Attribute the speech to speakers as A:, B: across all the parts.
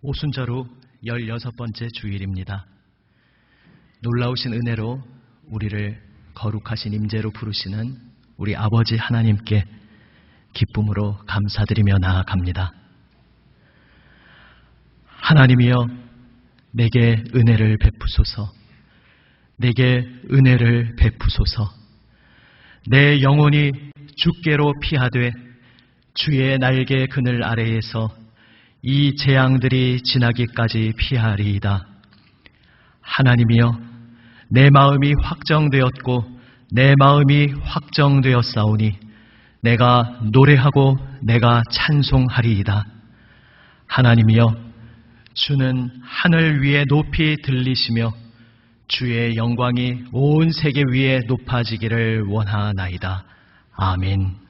A: 오순절 후 16번째 주일입니다. 놀라우신 은혜로 우리를 거룩하신 임재로 부르시는 우리 아버지 하나님께 기쁨으로 감사드리며 나아갑니다. 하나님이여, 내게 은혜를 베푸소서. 내게 은혜를 베푸소서. 내 영혼이 주께로 피하되 주의 날개 그늘 아래에서 이 재앙들이 지나기까지 피하리이다. 하나님이여, 내 마음이 확정되었고 내 마음이 확정되었사오니 내가 노래하고 내가 찬송하리이다. 하나님이여, 주는 하늘 위에 높이 들리시며 주의 영광이 온 세계 위에 높아지기를 원하나이다. 아멘.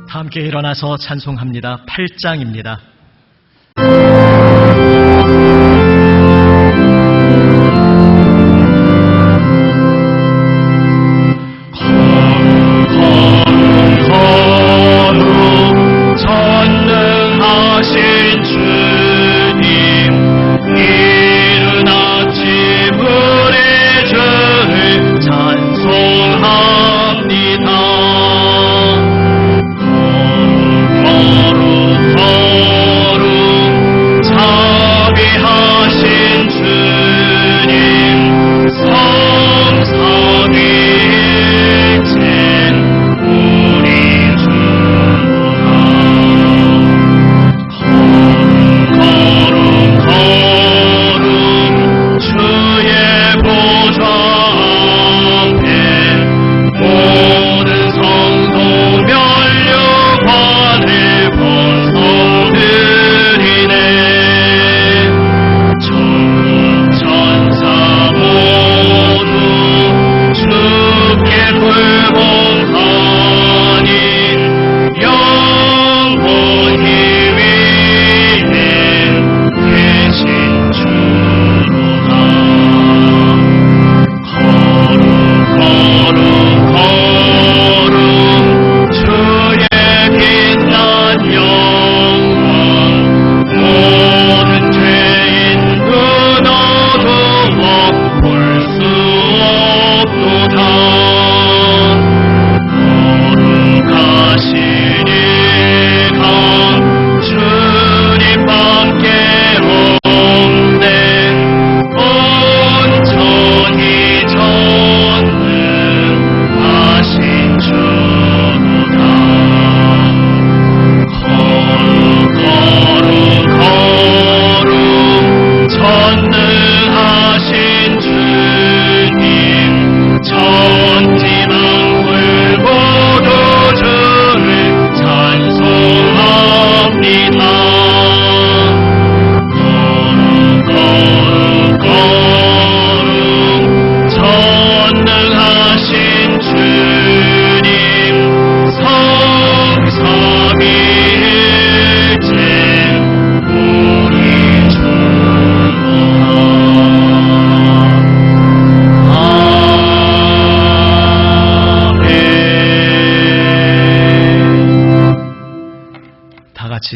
A: 함께 일어나서 찬송합니다. 8장입니다.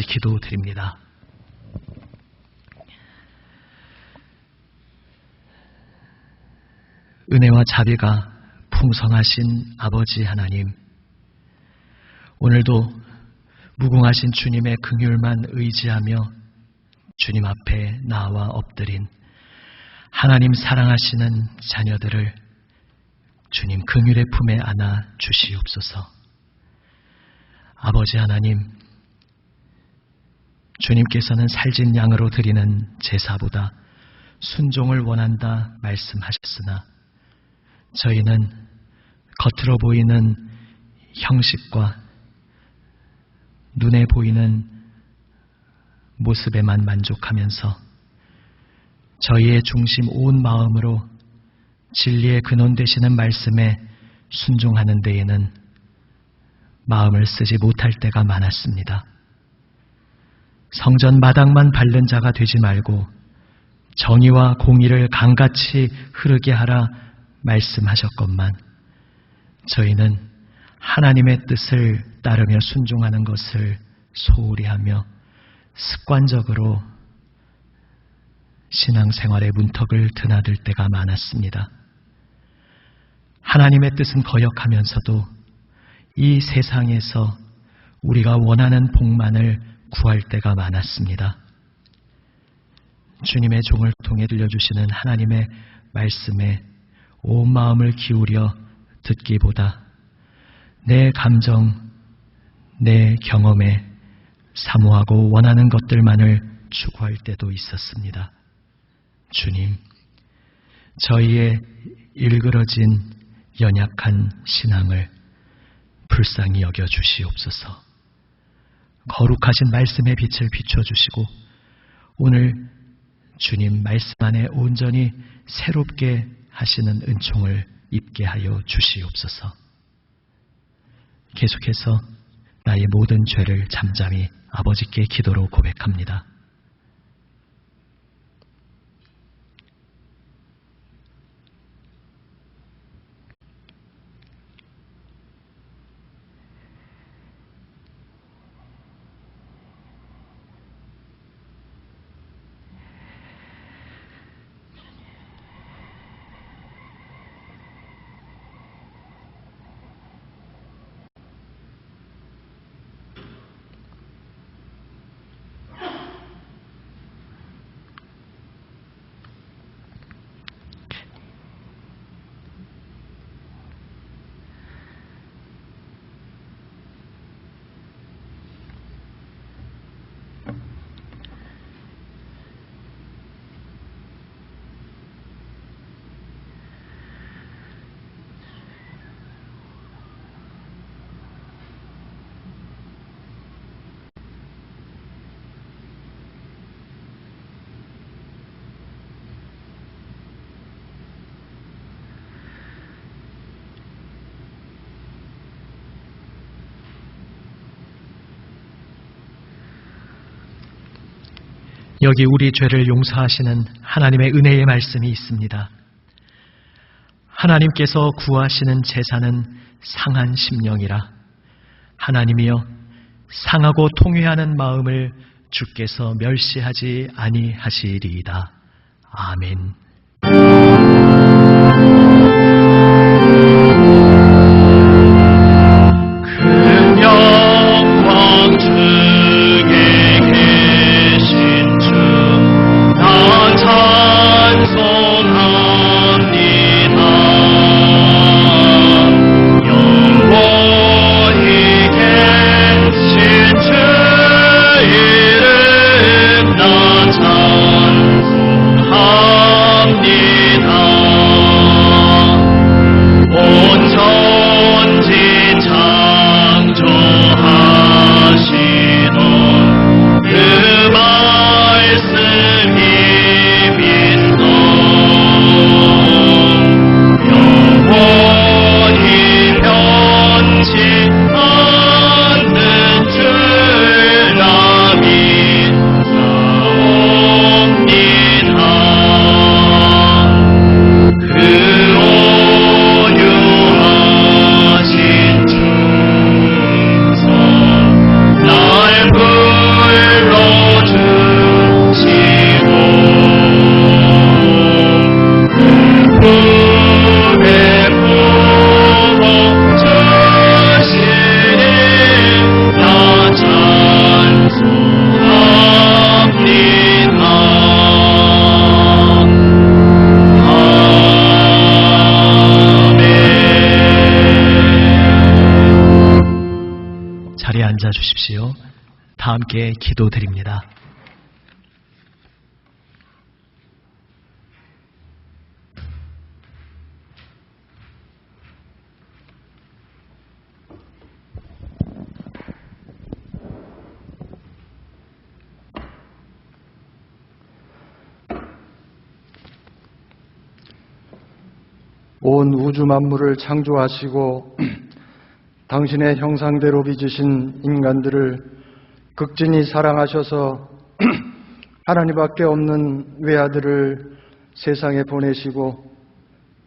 A: 기도드립니다. 은혜와 자비가 풍성하신 아버지 하나님, 오늘도 무궁하신 주님의 긍휼만 의지하며 주님 앞에 나와 엎드린 하나님 사랑하시는 자녀들을 주님 긍휼의 품에 안아 주시옵소서. 아버지 하나님, 주님께서는 살진 양으로 드리는 제사보다 순종을 원한다 말씀하셨으나 저희는 겉으로 보이는 형식과 눈에 보이는 모습에만 만족하면서 저희의 중심 온 마음으로 진리의 근원 되시는 말씀에 순종하는 데에는 마음을 쓰지 못할 때가 많았습니다. 성전 마당만 밟는 자가 되지 말고 정의와 공의를 강같이 흐르게 하라 말씀하셨건만 저희는 하나님의 뜻을 따르며 순종하는 것을 소홀히 하며 습관적으로 신앙생활의 문턱을 드나들 때가 많았습니다. 하나님의 뜻은 거역하면서도 이 세상에서 우리가 원하는 복만을 구할 때가 많았습니다. 주님의 종을 통해 들려주시는 하나님의 말씀에 온 마음을 기울여 듣기보다 내 감정, 내 경험에 사모하고 원하는 것들만을 추구할 때도 있었습니다. 주님, 저희의 일그러진 연약한 신앙을 불쌍히 여겨 주시옵소서. 거룩하신 말씀의 빛을 비춰주시고 오늘 주님 말씀 안에 온전히 새롭게 하시는 은총을 입게 하여 주시옵소서. 계속해서 나의 모든 죄를 잠잠히 아버지께 기도로 고백합니다. 여기 우리 죄를 용서하시는 하나님의 은혜의 말씀이 있습니다. 하나님께서 구하시는 제사는 상한 심령이라. 하나님이여, 상하고 통회하는 마음을 주께서 멸시하지 아니하시리이다. 아멘. 그 영광 중에 계신 주 나 찬송합니다. 영원히 계신 주 이름 나 찬송합니다. 온 천지 창조하시던 그 말씀 힘있어 영원히 변치 않는 줄 나 믿사옵니다. 그 온유하신 충성 날 불러주시고 그 품에 품어주시니 나 찬송합니다. 자리에 앉아 주십시오. 다 함께 기도드립니다.
B: 온 우주 만물을 창조하시고 당신의 형상대로 빚으신 인간들을 극진히 사랑하셔서 하나님밖에 없는 외아들을 세상에 보내시고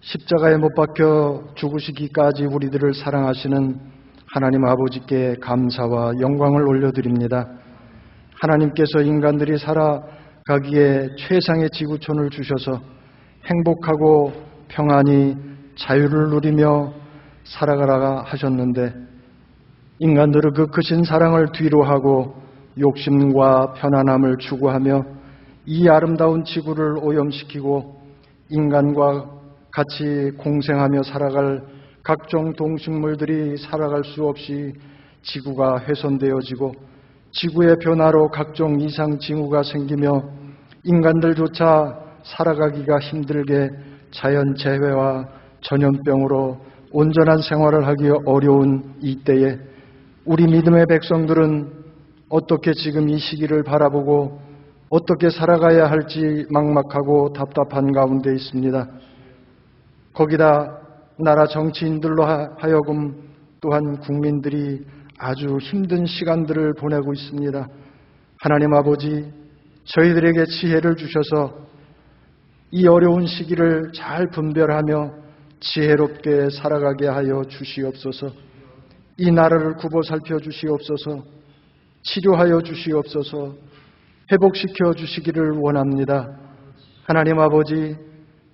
B: 십자가에 못 박혀 죽으시기까지 우리들을 사랑하시는 하나님 아버지께 감사와 영광을 올려드립니다. 하나님께서 인간들이 살아가기에 최상의 지구촌을 주셔서 행복하고 평안히 자유를 누리며 살아가라 하셨는데 인간들은 그 크신 사랑을 뒤로하고 욕심과 편안함을 추구하며 이 아름다운 지구를 오염시키고 인간과 같이 공생하며 살아갈 각종 동식물들이 살아갈 수 없이 지구가 훼손되어지고 지구의 변화로 각종 이상 징후가 생기며 인간들조차 살아가기가 힘들게 자연재해와 전염병으로 온전한 생활을 하기 어려운 이때에 우리 믿음의 백성들은 어떻게 지금 이 시기를 바라보고 어떻게 살아가야 할지 막막하고 답답한 가운데 있습니다. 거기다 나라 정치인들로 하여금 또한 국민들이 아주 힘든 시간들을 보내고 있습니다. 하나님 아버지, 저희들에게 지혜를 주셔서 이 어려운 시기를 잘 분별하며 지혜롭게 살아가게 하여 주시옵소서. 이 나라를 굽어 살펴 주시옵소서. 치료하여 주시옵소서. 회복시켜 주시기를 원합니다. 하나님 아버지,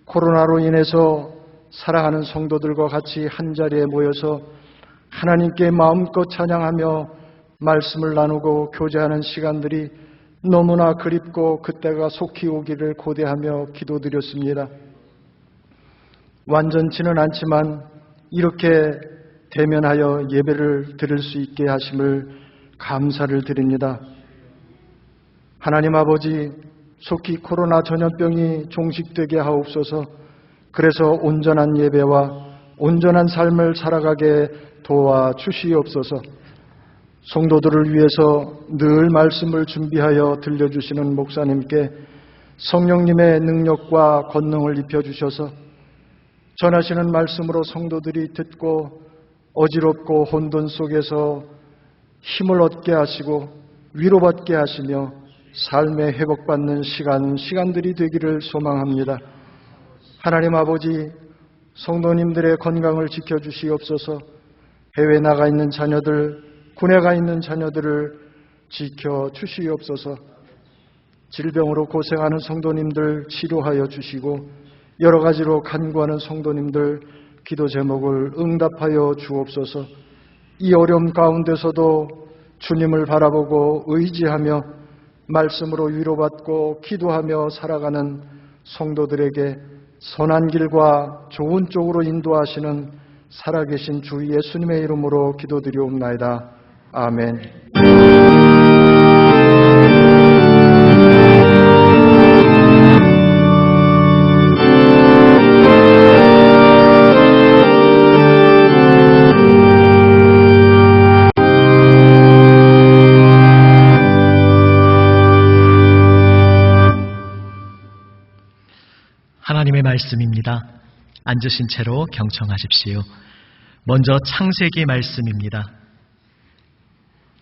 B: 코로나로 인해서 사랑하는 성도들과 같이 한자리에 모여서 하나님께 마음껏 찬양하며 말씀을 나누고 교제하는 시간들이 너무나 그립고 그때가 속히 오기를 고대하며 기도드렸습니다. 완전치는 않지만 이렇게 대면하여 예배를 드릴 수 있게 하심을 감사를 드립니다. 하나님 아버지, 속히 코로나 전염병이 종식되게 하옵소서. 그래서 온전한 예배와 온전한 삶을 살아가게 도와주시옵소서. 성도들을 위해서 늘 말씀을 준비하여 들려주시는 목사님께 성령님의 능력과 권능을 입혀주셔서 전하시는 말씀으로 성도들이 듣고 어지럽고 혼돈 속에서 힘을 얻게 하시고 위로받게 하시며 삶의 회복받는 시간들이 되기를 소망합니다. 하나님 아버지, 성도님들의 건강을 지켜주시옵소서. 해외에 나가 있는 자녀들, 군에 가 있는 자녀들을 지켜주시옵소서. 질병으로 고생하는 성도님들 치료하여 주시고 여러 가지로 간구하는 성도님들 기도 제목을 응답하여 주옵소서. 이 어려움 가운데서도 주님을 바라보고 의지하며 말씀으로 위로받고 기도하며 살아가는 성도들에게 선한 길과 좋은 쪽으로 인도하시는 살아계신 주 예수님의 이름으로 기도드리옵나이다. 아멘.
A: 하나님의 말씀입니다. 앉으신 채로 경청하십시오. 먼저 창세기 말씀입니다.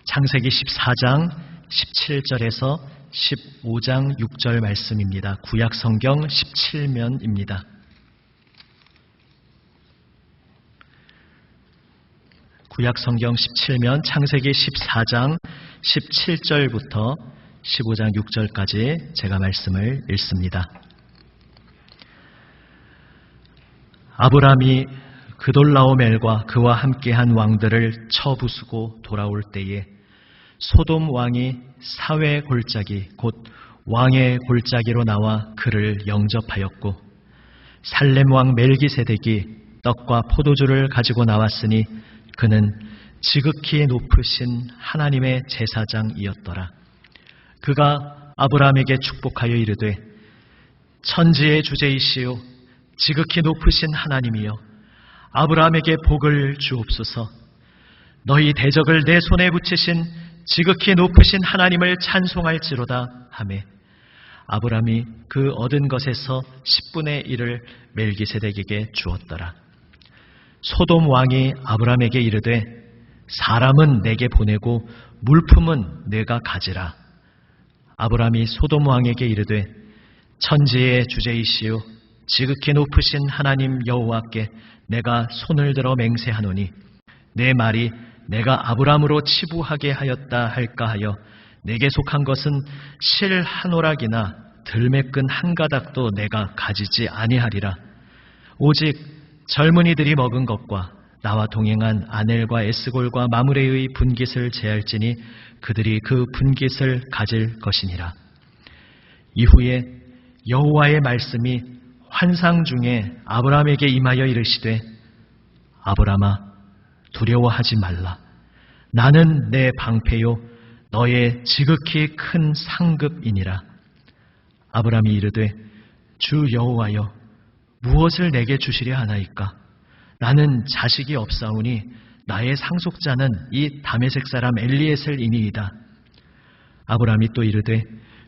A: 창세기 14장 17절에서 15장 6절 말씀입니다. 구약 성경 17면입니다. 구약 성경 17면 창세기 14장 17절부터 15장 6절까지 제가 말씀을 읽습니다. 아브람이 그돌라오멜과 그와 함께한 왕들을 쳐부수고 돌아올 때에 소돔 왕이 사회 골짜기 곧 왕의 골짜기로 나와 그를 영접하였고 살렘 왕 멜기세덱이 떡과 포도주를 가지고 나왔으니 그는 지극히 높으신 하나님의 제사장이었더라. 그가 아브람에게 축복하여 이르되 천지의 주제이시오 지극히 높으신 하나님이여 아브라함에게 복을 주옵소서. 너희 대적을 내 손에 붙이신 지극히 높으신 하나님을 찬송할지로다 하매 아브라함이 그 얻은 것에서 10분의 1을 멜기세덱에게 주었더라. 소돔 왕이 아브라함에게 이르되 사람은 내게 보내고 물품은 내가 가지라. 아브라함이 소돔 왕에게 이르되 천지의 주제이시요 지극히 높으신 하나님 여호와께 내가 손을 들어 맹세하노니 내 말이 내가 아브라함으로 치부하게 하였다 할까 하여 내게 속한 것은 실 한 오락이나 들매끈 한 가닥도 내가 가지지 아니하리라. 오직 젊은이들이 먹은 것과 나와 동행한 아넬과 에스골과 마므레의 분깃을 제할지니 그들이 그 분깃을 가질 것이니라. 이후에 여호와의 말씀이 환상 중에 아브라함에게 임하여 이르시되 아브라함아 두려워하지 말라. 나는 내 방패요 너의 지극히 큰 상급이니라. 아브라함이 이르되 주 여호와여 무엇을 내게 주시려 하나이까? 나는 자식이 없사오니 나의 상속자는 이 다메섹 사람 엘리에셀이니이다. 아브라함이 또 이르되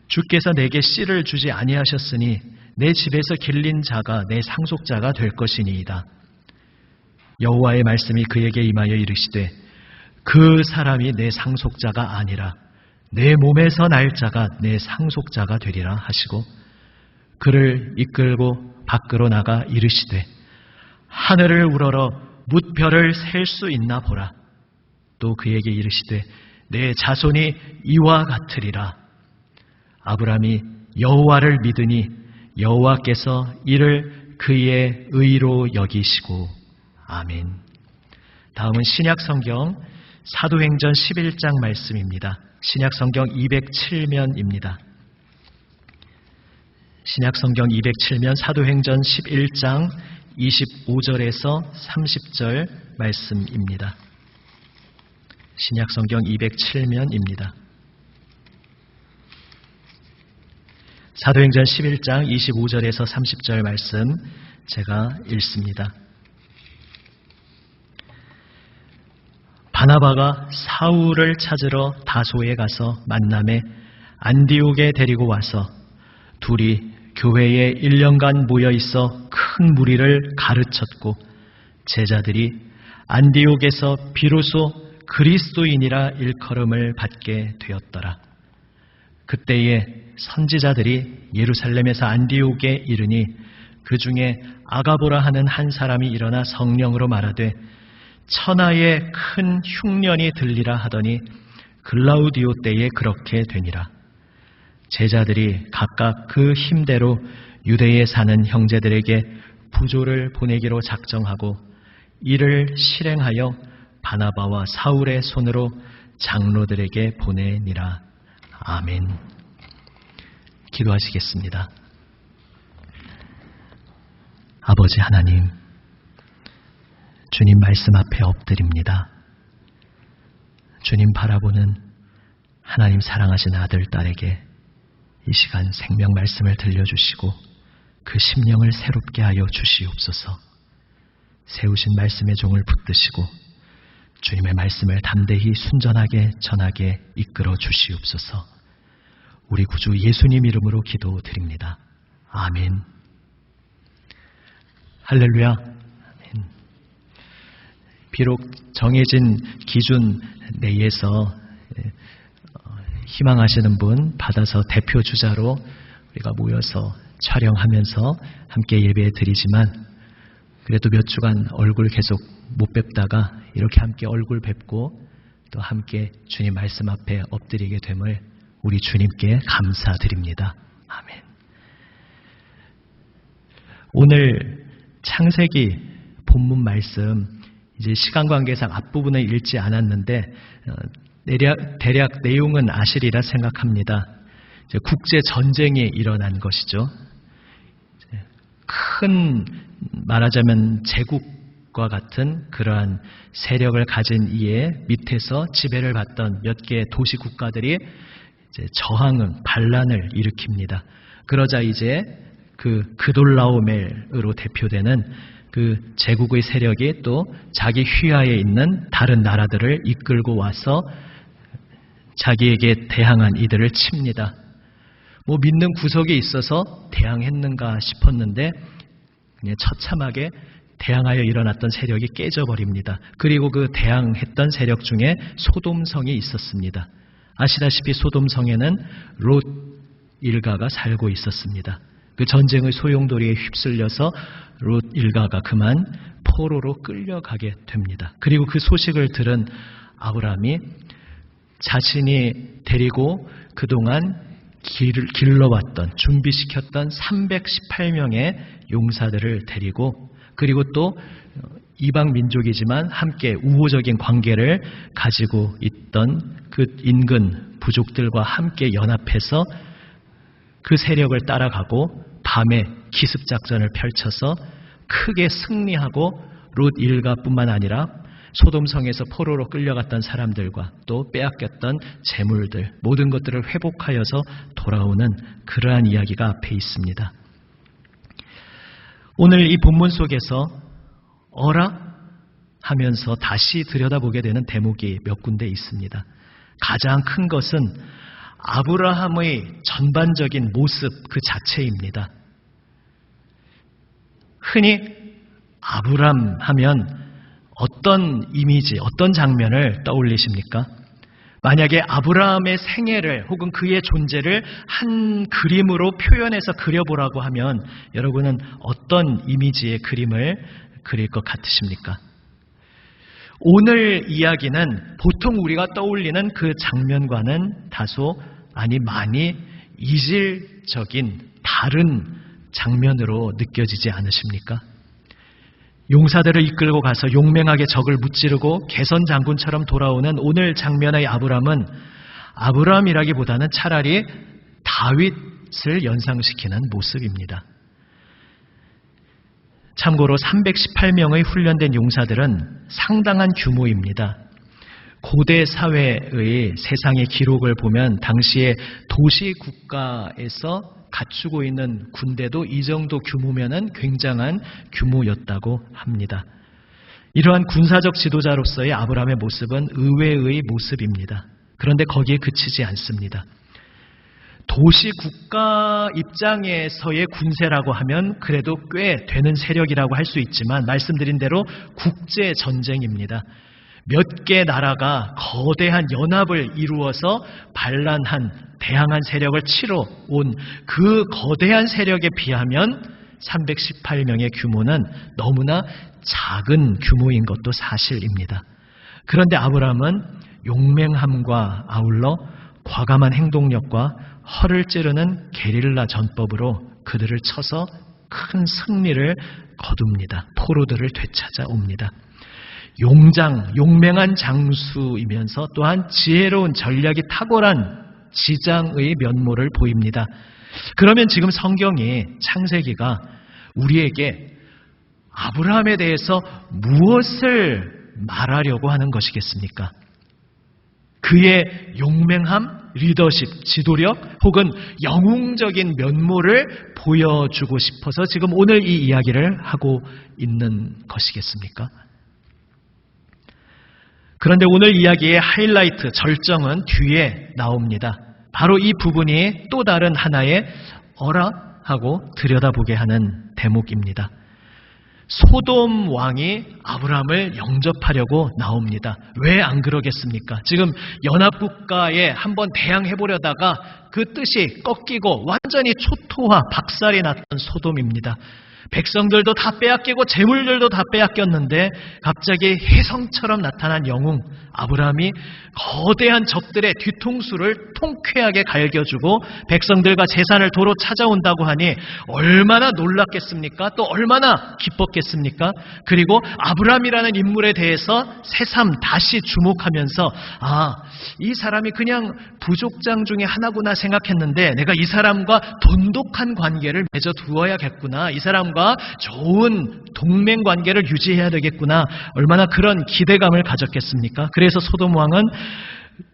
A: 주께서 내게 씨를 주지 아니하셨으니 내 집에서 길린 자가 내 상속자가 될 것이니이다. 여호와의 말씀이 그에게 임하여 이르시되 그 사람이 내 상속자가 아니라 내 몸에서 날 자가 내 상속자가 되리라 하시고 그를 이끌고 밖으로 나가 이르시되 하늘을 우러러 뭇별을 셀 수 있나 보라. 또 그에게 이르시되 내 자손이 이와 같으리라. 아브라함이 여호와를 믿으니 여호와께서 이를 그의 의로 여기시고. 아멘. 다음은 신약성경 사도행전 11장 말씀입니다. 신약성경 207면입니다. 신약성경 207면 사도행전 11장 25절에서 30절 말씀입니다. 신약성경 207면입니다. 사도행전 11장 25절에서 30절 말씀 제가 읽습니다. 바나바가 사울을 찾으러 다소에 가서 만남에 안디옥에 데리고 와서 둘이 교회에 1년간 모여 있어 큰 무리를 가르쳤고 제자들이 안디옥에서 비로소 그리스도인이라 일컬음을 받게 되었더라. 그때에 선지자들이 예루살렘에서 안디옥에 이르니 그 중에 아가보라 하는 한 사람이 일어나 성령으로 말하되 천하의 큰 흉년이 들리라 하더니 글라우디오 때에 그렇게 되니라. 제자들이 각각 그 힘대로 유대에 사는 형제들에게 부조를 보내기로 작정하고 이를 실행하여 바나바와 사울의 손으로 장로들에게 보내니라. 아멘. 기도하시겠습니다. 아버지 하나님, 주님 말씀 앞에 엎드립니다. 주님 바라보는 하나님 사랑하신 아들, 딸에게 이 시간 생명 말씀을 들려주시고 그 심령을 새롭게 하여 주시옵소서. 세우신 말씀의 종을 붙드시고 주님의 말씀을 담대히 순전하게 전하게 이끌어 주시옵소서. 우리 구주 예수님 이름으로 기도드립니다. 아멘. 할렐루야. 아멘. 비록 정해진 기준 내에서 희망하시는 분 받아서 대표 주자로 우리가 모여서 촬영하면서 함께 예배 드리지만 그래도 몇 주간 얼굴 계속 못 뵙다가 이렇게 함께 얼굴 뵙고 또 함께 주님 말씀 앞에 엎드리게 됨을 우리 주님께 감사드립니다. 아멘. 오늘 창세기 본문 말씀 이제 시간 관계상 앞부분을 읽지 않았는데 대략 내용은 아시리라 생각합니다. 이제 국제 전쟁이 일어난 것이죠. 큰 말하자면 제국과 같은 그러한 세력을 가진 이에 밑에서 지배를 받던 몇 개의 도시 국가들이 이제 저항을 반란을 일으킵니다. 그러자 이제 그 그돌라오멜으로 대표되는 그 제국의 세력이 또 자기 휘하에 있는 다른 나라들을 이끌고 와서 자기에게 대항한 이들을 칩니다. 뭐 믿는 구석에 있어서 대항했는가 싶었는데 그냥 처참하게 대항하여 일어났던 세력이 깨져버립니다. 그리고 그 대항했던 세력 중에 소돔성이 있었습니다. 아시다시피 소돔 성에는 롯 일가가 살고 있었습니다. 그 전쟁의 소용돌이에 휩쓸려서 롯 일가가 그만 포로로 끌려가게 됩니다. 그리고 그 소식을 들은 아브라함이 자신이 데리고 그동안 길러왔던, 준비시켰던 318명의 용사들을 데리고, 그리고 또 이방 민족이지만 함께 우호적인 관계를 가지고 있던 그 인근 부족들과 함께 연합해서 그 세력을 따라가고 밤에 기습작전을 펼쳐서 크게 승리하고 롯 일가뿐만 아니라 소돔성에서 포로로 끌려갔던 사람들과 또 빼앗겼던 재물들, 모든 것들을 회복하여서 돌아오는 그러한 이야기가 앞에 있습니다. 오늘 이 본문 속에서 어라? 하면서 다시 들여다보게 되는 대목이 몇 군데 있습니다. 가장 큰 것은 아브라함의 전반적인 모습 그 자체입니다. 흔히 아브람 하면 어떤 이미지, 어떤 장면을 떠올리십니까? 만약에 아브라함의 생애를 혹은 그의 존재를 한 그림으로 표현해서 그려보라고 하면 여러분은 어떤 이미지의 그림을 그릴 것 같으십니까? 오늘 이야기는 보통 우리가 떠올리는 그 장면과는 다소 많이 이질적인 다른 장면으로 느껴지지 않으십니까? 용사들을 이끌고 가서 용맹하게 적을 무찌르고 개선 장군처럼 돌아오는 오늘 장면의 아브람은 아브람이라기보다는 차라리 다윗을 연상시키는 모습입니다. 참고로 318명의 훈련된 용사들은 상당한 규모입니다. 고대 사회의 세상의 기록을 보면 당시에 도시 국가에서 갖추고 있는 군대도 이 정도 규모면은 굉장한 규모였다고 합니다. 이러한 군사적 지도자로서의 아브라함의 모습은 의외의 모습입니다. 그런데 거기에 그치지 않습니다. 도시 국가 입장에서의 군세라고 하면 그래도 꽤 되는 세력이라고 할 수 있지만 말씀드린 대로 국제 전쟁입니다. 몇 개 나라가 거대한 연합을 이루어서 대항한 세력을 치러 온 그 거대한 세력에 비하면 318명의 규모는 너무나 작은 규모인 것도 사실입니다. 그런데 아브라함은 용맹함과 아울러 과감한 행동력과 허를 찌르는 게릴라 전법으로 그들을 쳐서 큰 승리를 거둡니다. 포로들을 되찾아옵니다. 용맹한 장수이면서 또한 지혜로운 전략이 탁월한 지장의 면모를 보입니다. 그러면 지금 성경이 창세기가 우리에게 아브라함에 대해서 무엇을 말하려고 하는 것이겠습니까? 그의 용맹함, 리더십, 지도력 혹은 영웅적인 면모를 보여주고 싶어서 지금 오늘 이 이야기를 하고 있는 것이겠습니까? 그런데 오늘 이야기의 하이라이트, 절정은 뒤에 나옵니다. 바로 이 부분이 또 다른 하나의 어라? 하고 들여다보게 하는 대목입니다. 소돔 왕이 아브라함을 영접하려고 나옵니다. 왜 안 그러겠습니까? 지금 연합국가에 한번 대항해보려다가 그 뜻이 꺾이고 완전히 초토화, 박살이 났던 소돔입니다. 백성들도 다 빼앗기고 재물들도 다 빼앗겼는데 갑자기 혜성처럼 나타난 영웅 아브라함이 거대한 적들의 뒤통수를 통쾌하게 갈겨주고 백성들과 재산을 도로 찾아온다고 하니 얼마나 놀랐겠습니까? 또 얼마나 기뻤겠습니까? 그리고 아브라함이라는 인물에 대해서 새삼 다시 주목하면서 이 사람이 그냥 부족장 중에 하나구나 생각했는데 내가 이 사람과 돈독한 관계를 맺어 두어야겠구나. 이 사람과 좋은 동맹 관계를 유지해야 되겠구나. 얼마나 그런 기대감을 가졌겠습니까? 그래서 소돔 왕은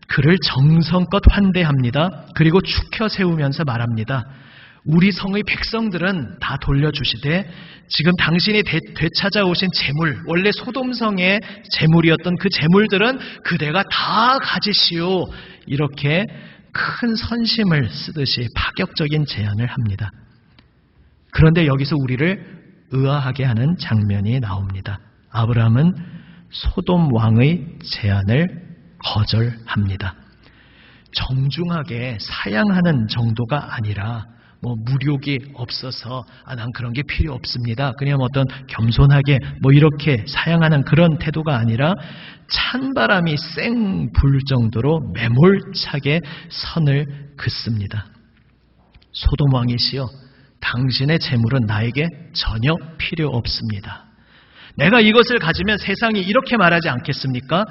A: 그를 정성껏 환대합니다. 그리고 축혀 세우면서 말합니다. 우리 성의 백성들은 다 돌려주시되 지금 당신이 되찾아오신 재물, 원래 소돔성의 재물이었던 그 재물들은 그대가 다 가지시오. 이렇게 큰 선심을 쓰듯이 파격적인 제안을 합니다. 그런데 여기서 우리를 의아하게 하는 장면이 나옵니다. 아브라함은 소돔 왕의 제안을 거절합니다. 정중하게 사양하는 정도가 아니라 무력이 없어서 난 그런 게 필요 없습니다. 그냥 어떤 겸손하게 이렇게 사양하는 그런 태도가 아니라 찬바람이 쌩 불 정도로 매몰차게 선을 긋습니다. 소돔 왕이시여, 당신의 재물은 나에게 전혀 필요 없습니다. 내가 이것을 가지면 세상이 이렇게 말하지 않겠습니까?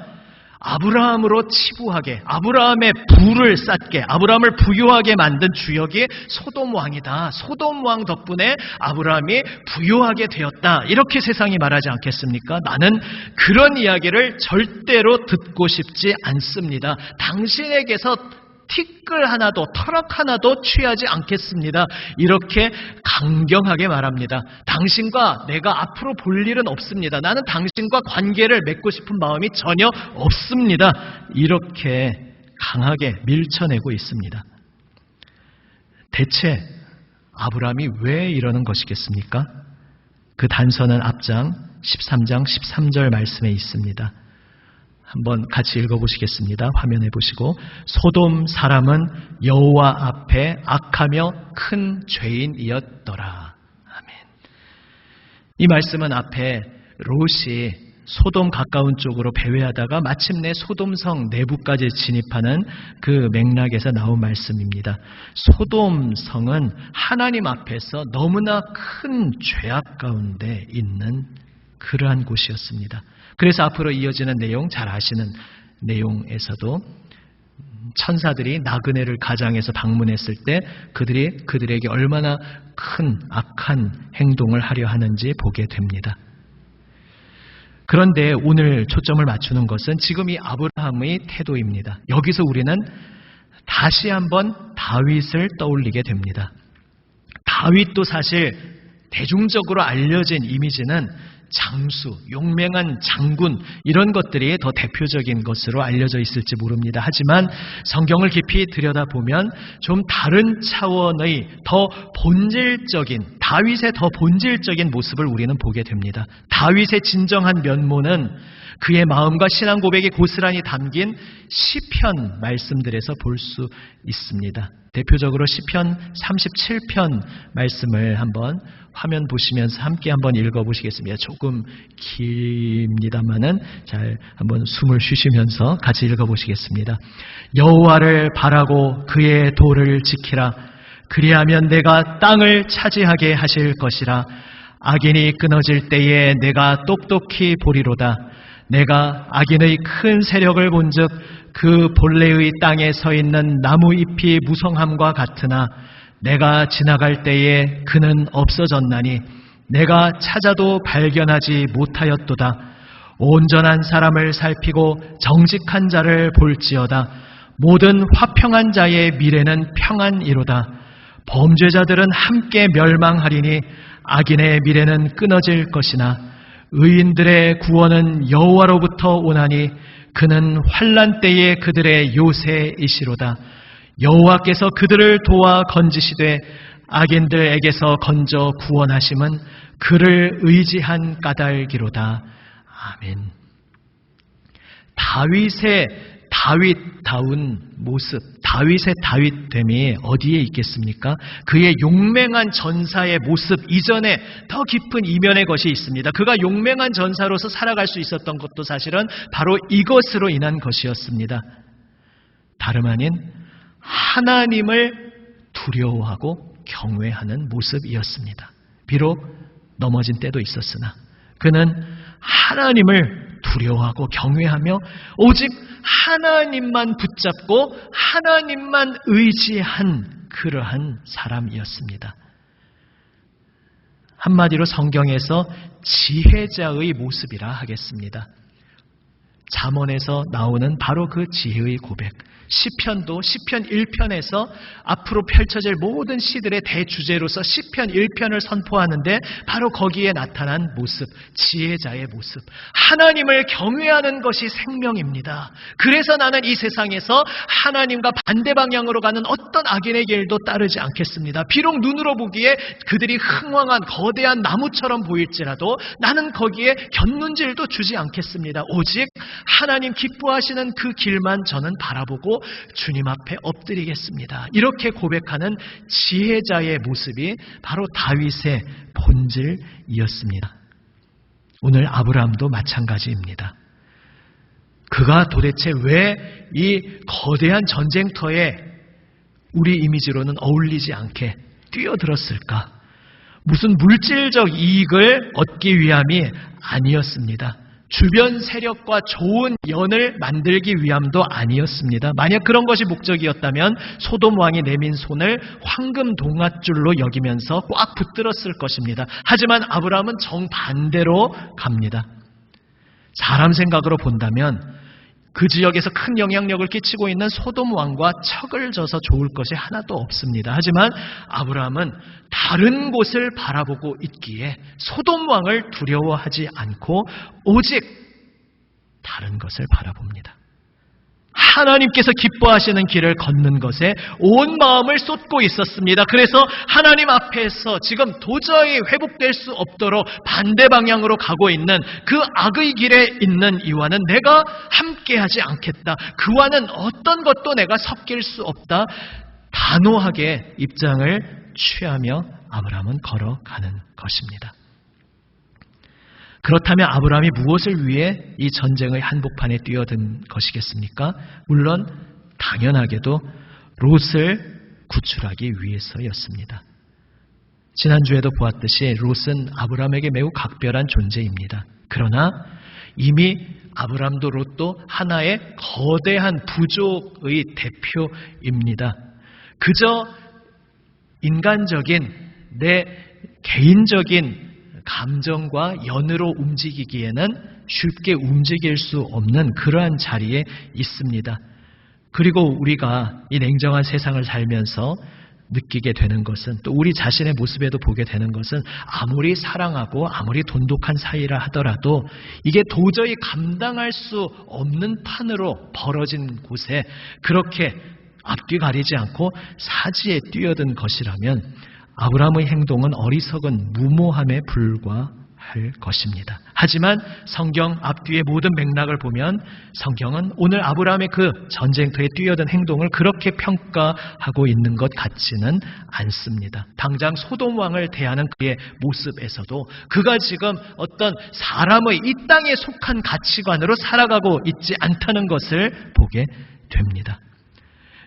A: 아브라함으로 치부하게, 아브라함의 부를 쌓게, 아브라함을 부유하게 만든 주역이 소돔 왕이다. 소돔 왕 덕분에 아브라함이 부유하게 되었다. 이렇게 세상이 말하지 않겠습니까? 나는 그런 이야기를 절대로 듣고 싶지 않습니다. 당신에게서 티끌 하나도, 터럭 하나도 취하지 않겠습니다. 이렇게 강경하게 말합니다. 당신과 내가 앞으로 볼 일은 없습니다. 나는 당신과 관계를 맺고 싶은 마음이 전혀 없습니다. 이렇게 강하게 밀쳐내고 있습니다. 대체 아브라함이 왜 이러는 것이겠습니까? 그 단서는 앞장 13장 13절 말씀에 있습니다. 한번 같이 읽어보시겠습니다. 화면에 보시고, 소돔 사람은 여호와 앞에 악하며 큰 죄인이었더라. 아멘. 이 말씀은 앞에 롯이 소돔 가까운 쪽으로 배회하다가 마침내 소돔성 내부까지 진입하는 그 맥락에서 나온 말씀입니다. 소돔성은 하나님 앞에서 너무나 큰 죄악 가운데 있는 그러한 곳이었습니다. 그래서 앞으로 이어지는 내용, 잘 아시는 내용에서도 천사들이 나그네를 가장해서 방문했을 때 그들에게 얼마나 큰 악한 행동을 하려 하는지 보게 됩니다. 그런데 오늘 초점을 맞추는 것은 지금 이 아브라함의 태도입니다. 여기서 우리는 다시 한번 다윗을 떠올리게 됩니다. 다윗도 사실 대중적으로 알려진 이미지는 장수, 용맹한 장군, 이런 것들이 더 대표적인 것으로 알려져 있을지 모릅니다. 하지만 성경을 깊이 들여다보면 좀 다른 차원의 더 본질적인, 다윗의 더 본질적인 모습을 우리는 보게 됩니다. 다윗의 진정한 면모는 그의 마음과 신앙 고백이 고스란히 담긴 시편 말씀들에서 볼 수 있습니다. 대표적으로 시편 37편 말씀을 한번 화면 보시면서 함께 한번 읽어보시겠습니다. 조금 깁니다만은 잘 한번 숨을 쉬시면서 같이 읽어보시겠습니다. 여호와를 바라고 그의 도를 지키라. 그리하면 내가 땅을 차지하게 하실 것이라. 악인이 끊어질 때에 내가 똑똑히 보리로다. 내가 악인의 큰 세력을 본즉 그 본래의 땅에 서 있는 나무 잎이 무성함과 같으나 내가 지나갈 때에 그는 없어졌나니 내가 찾아도 발견하지 못하였도다. 온전한 사람을 살피고 정직한 자를 볼지어다. 모든 화평한 자의 미래는 평안이로다. 범죄자들은 함께 멸망하리니 악인의 미래는 끊어질 것이나 의인들의 구원은 여호와로부터 오나니 그는 환난 때에 그들의 요새이시로다. 여호와께서 그들을 도와 건지시되 악인들에게서 건져 구원하심은 그를 의지한 까닭이로다. 아멘. 다윗의 다윗다운 모습, 다윗의 다윗됨이 어디에 있겠습니까? 그의 용맹한 전사의 모습 이전에 더 깊은 이면의 것이 있습니다. 그가 용맹한 전사로서 살아갈 수 있었던 것도 사실은 바로 이것으로 인한 것이었습니다. 다름 아닌 하나님을 두려워하고 경외하는 모습이었습니다. 비록 넘어진 때도 있었으나 그는 하나님을 두려워하고 경외하며 오직 하나님만 붙잡고 하나님만 의지한 그러한 사람이었습니다. 한마디로 성경에서 지혜자의 모습이라 하겠습니다. 잠언에서 나오는 바로 그 지혜의 고백. 시편도 시편 1편에서 앞으로 펼쳐질 모든 시들의 대주제로서 시편 1편을 선포하는데 바로 거기에 나타난 모습, 지혜자의 모습. 하나님을 경외하는 것이 생명입니다. 그래서 나는 이 세상에서 하나님과 반대 방향으로 가는 어떤 악인의 길도 따르지 않겠습니다. 비록 눈으로 보기에 그들이 흥왕한 거대한 나무처럼 보일지라도 나는 거기에 곁눈질도 주지 않겠습니다. 오직 하나님 기뻐하시는 그 길만 저는 바라보고 주님 앞에 엎드리겠습니다. 이렇게 고백하는 지혜자의 모습이 바로 다윗의 본질이었습니다. 오늘 아브라함도 마찬가지입니다. 그가 도대체 왜 이 거대한 전쟁터에 우리 이미지로는 어울리지 않게 뛰어들었을까? 무슨 물질적 이익을 얻기 위함이 아니었습니다. 주변 세력과 좋은 연을 만들기 위함도 아니었습니다. 만약 그런 것이 목적이었다면 소돔 왕이 내민 손을 황금 동아줄로 여기면서 꽉 붙들었을 것입니다. 하지만 아브라함은 정반대로 갑니다. 사람 생각으로 본다면 그 지역에서 큰 영향력을 끼치고 있는 소돔 왕과 척을 져서 좋을 것이 하나도 없습니다. 하지만 아브라함은 다른 곳을 바라보고 있기에 소돔 왕을 두려워하지 않고 오직 다른 것을 바라봅니다. 하나님께서 기뻐하시는 길을 걷는 것에 온 마음을 쏟고 있었습니다. 그래서 하나님 앞에서 지금 도저히 회복될 수 없도록 반대 방향으로 가고 있는 그 악의 길에 있는 이와는 내가 함께하지 않겠다. 그와는 어떤 것도 내가 섞일 수 없다. 단호하게 입장을 취하며 아브라함은 걸어가는 것입니다. 그렇다면 아브라함이 무엇을 위해 이 전쟁의 한복판에 뛰어든 것이겠습니까? 물론 당연하게도 롯을 구출하기 위해서였습니다. 지난주에도 보았듯이 롯은 아브라함에게 매우 각별한 존재입니다. 그러나 이미 아브라함도 롯도 하나의 거대한 부족의 대표입니다. 그저 인간적인 내 개인적인 감정과 연으로 움직이기에는 쉽게 움직일 수 없는 그러한 자리에 있습니다. 그리고 우리가 이 냉정한 세상을 살면서 느끼게 되는 것은, 또 우리 자신의 모습에도 보게 되는 것은, 아무리 사랑하고 아무리 돈독한 사이라 하더라도 이게 도저히 감당할 수 없는 판으로 벌어진 곳에 그렇게 앞뒤 가리지 않고 사지에 뛰어든 것이라면 아브라함의 행동은 어리석은 무모함에 불과할 것입니다. 하지만 성경 앞뒤의 모든 맥락을 보면 성경은 오늘 아브라함의 그 전쟁터에 뛰어든 행동을 그렇게 평가하고 있는 것 같지는 않습니다. 당장 소돔 왕을 대하는 그의 모습에서도 그가 지금 어떤 사람의 이 땅에 속한 가치관으로 살아가고 있지 않다는 것을 보게 됩니다.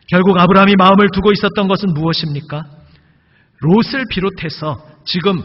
A: 결국 아브라함이 마음을 두고 있었던 것은 무엇입니까? 롯을 비롯해서 지금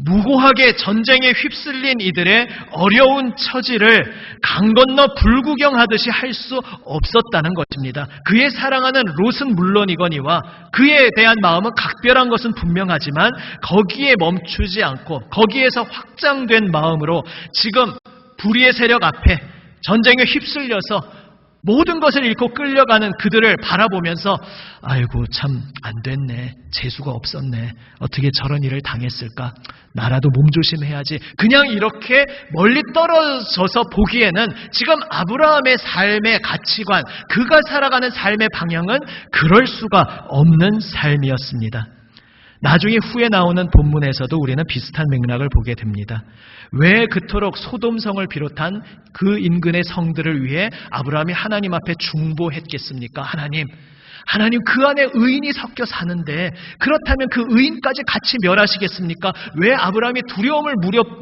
A: 무고하게 전쟁에 휩쓸린 이들의 어려운 처지를 강 건너 불구경하듯이 할 수 없었다는 것입니다. 그의 사랑하는 롯은 물론이거니와 그에 대한 마음은 각별한 것은 분명하지만 거기에 멈추지 않고 거기에서 확장된 마음으로 지금 불의의 세력 앞에 전쟁에 휩쓸려서 모든 것을 잃고 끌려가는 그들을 바라보면서 아이고 참 안 됐네. 재수가 없었네. 어떻게 저런 일을 당했을까? 나라도 몸조심해야지. 그냥 이렇게 멀리 떨어져서 보기에는 지금 아브라함의 삶의 가치관, 그가 살아가는 삶의 방향은 그럴 수가 없는 삶이었습니다. 나중에 후에 나오는 본문에서도 우리는 비슷한 맥락을 보게 됩니다. 왜 그토록 소돔성을 비롯한 그 인근의 성들을 위해 아브라함이 하나님 앞에 중보했겠습니까? 하나님 그 안에 의인이 섞여 사는데 그렇다면 그 의인까지 같이 멸하시겠습니까? 왜 아브라함이 두려움을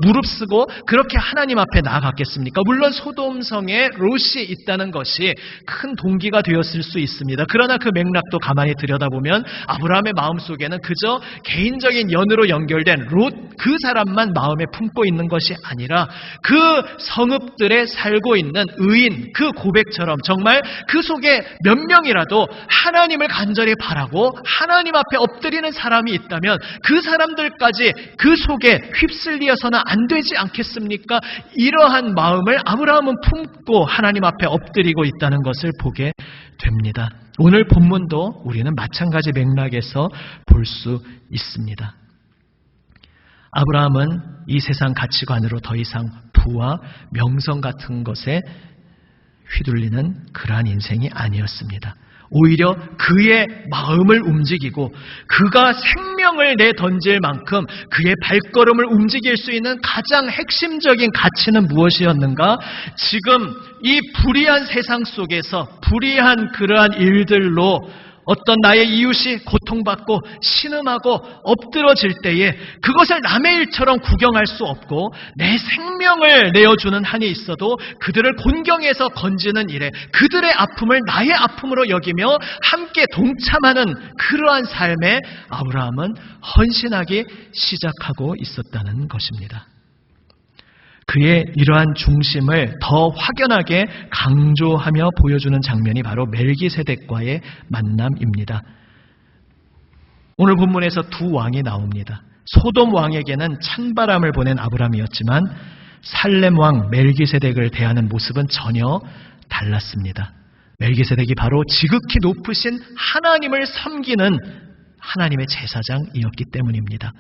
A: 무릅쓰고 그렇게 하나님 앞에 나아갔겠습니까? 물론 소돔성에 롯이 있다는 것이 큰 동기가 되었을 수 있습니다. 그러나 그 맥락도 가만히 들여다보면 아브라함의 마음속에는 그저 개인적인 연으로 연결된 롯 그 사람만 마음에 품고 있는 것이 아니라 그 성읍들에 살고 있는 의인 그 고백처럼 정말 그 속에 몇 명이라도 하나님을 간절히 바라고 하나님 앞에 엎드리는 사람이 있다면 그 사람들까지 그 속에 휩쓸려서는 안 되지 않겠습니까? 이러한 마음을 아브라함은 품고 하나님 앞에 엎드리고 있다는 것을 보게 됩니다. 오늘 본문도 우리는 마찬가지 맥락에서 볼 수 있습니다. 아브라함은 이 세상 가치관으로 더 이상 부와 명성 같은 것에 휘둘리는 그러한 인생이 아니었습니다. 오히려 그의 마음을 움직이고 그가 생명을 내던질 만큼 그의 발걸음을 움직일 수 있는 가장 핵심적인 가치는 무엇이었는가? 지금 이 불의한 세상 속에서 불의한 그러한 일들로 어떤 나의 이웃이 고통받고 신음하고 엎드러질 때에 그것을 남의 일처럼 구경할 수 없고 내 생명을 내어주는 한이 있어도 그들을 곤경에서 건지는 일에 그들의 아픔을 나의 아픔으로 여기며 함께 동참하는 그러한 삶에 아브라함은 헌신하기 시작하고 있었다는 것입니다. 그의 이러한 중심을 더 확연하게 강조하며 보여주는 장면이 바로 멜기세덱과의 만남입니다. 오늘 본문에서 두 왕이 나옵니다. 소돔 왕에게는 찬바람을 보낸 아브라함이었지만 살렘 왕 멜기세덱을 대하는 모습은 전혀 달랐습니다. 멜기세덱이 바로 지극히 높으신 하나님을 섬기는 하나님의 제사장이었기 때문입니다.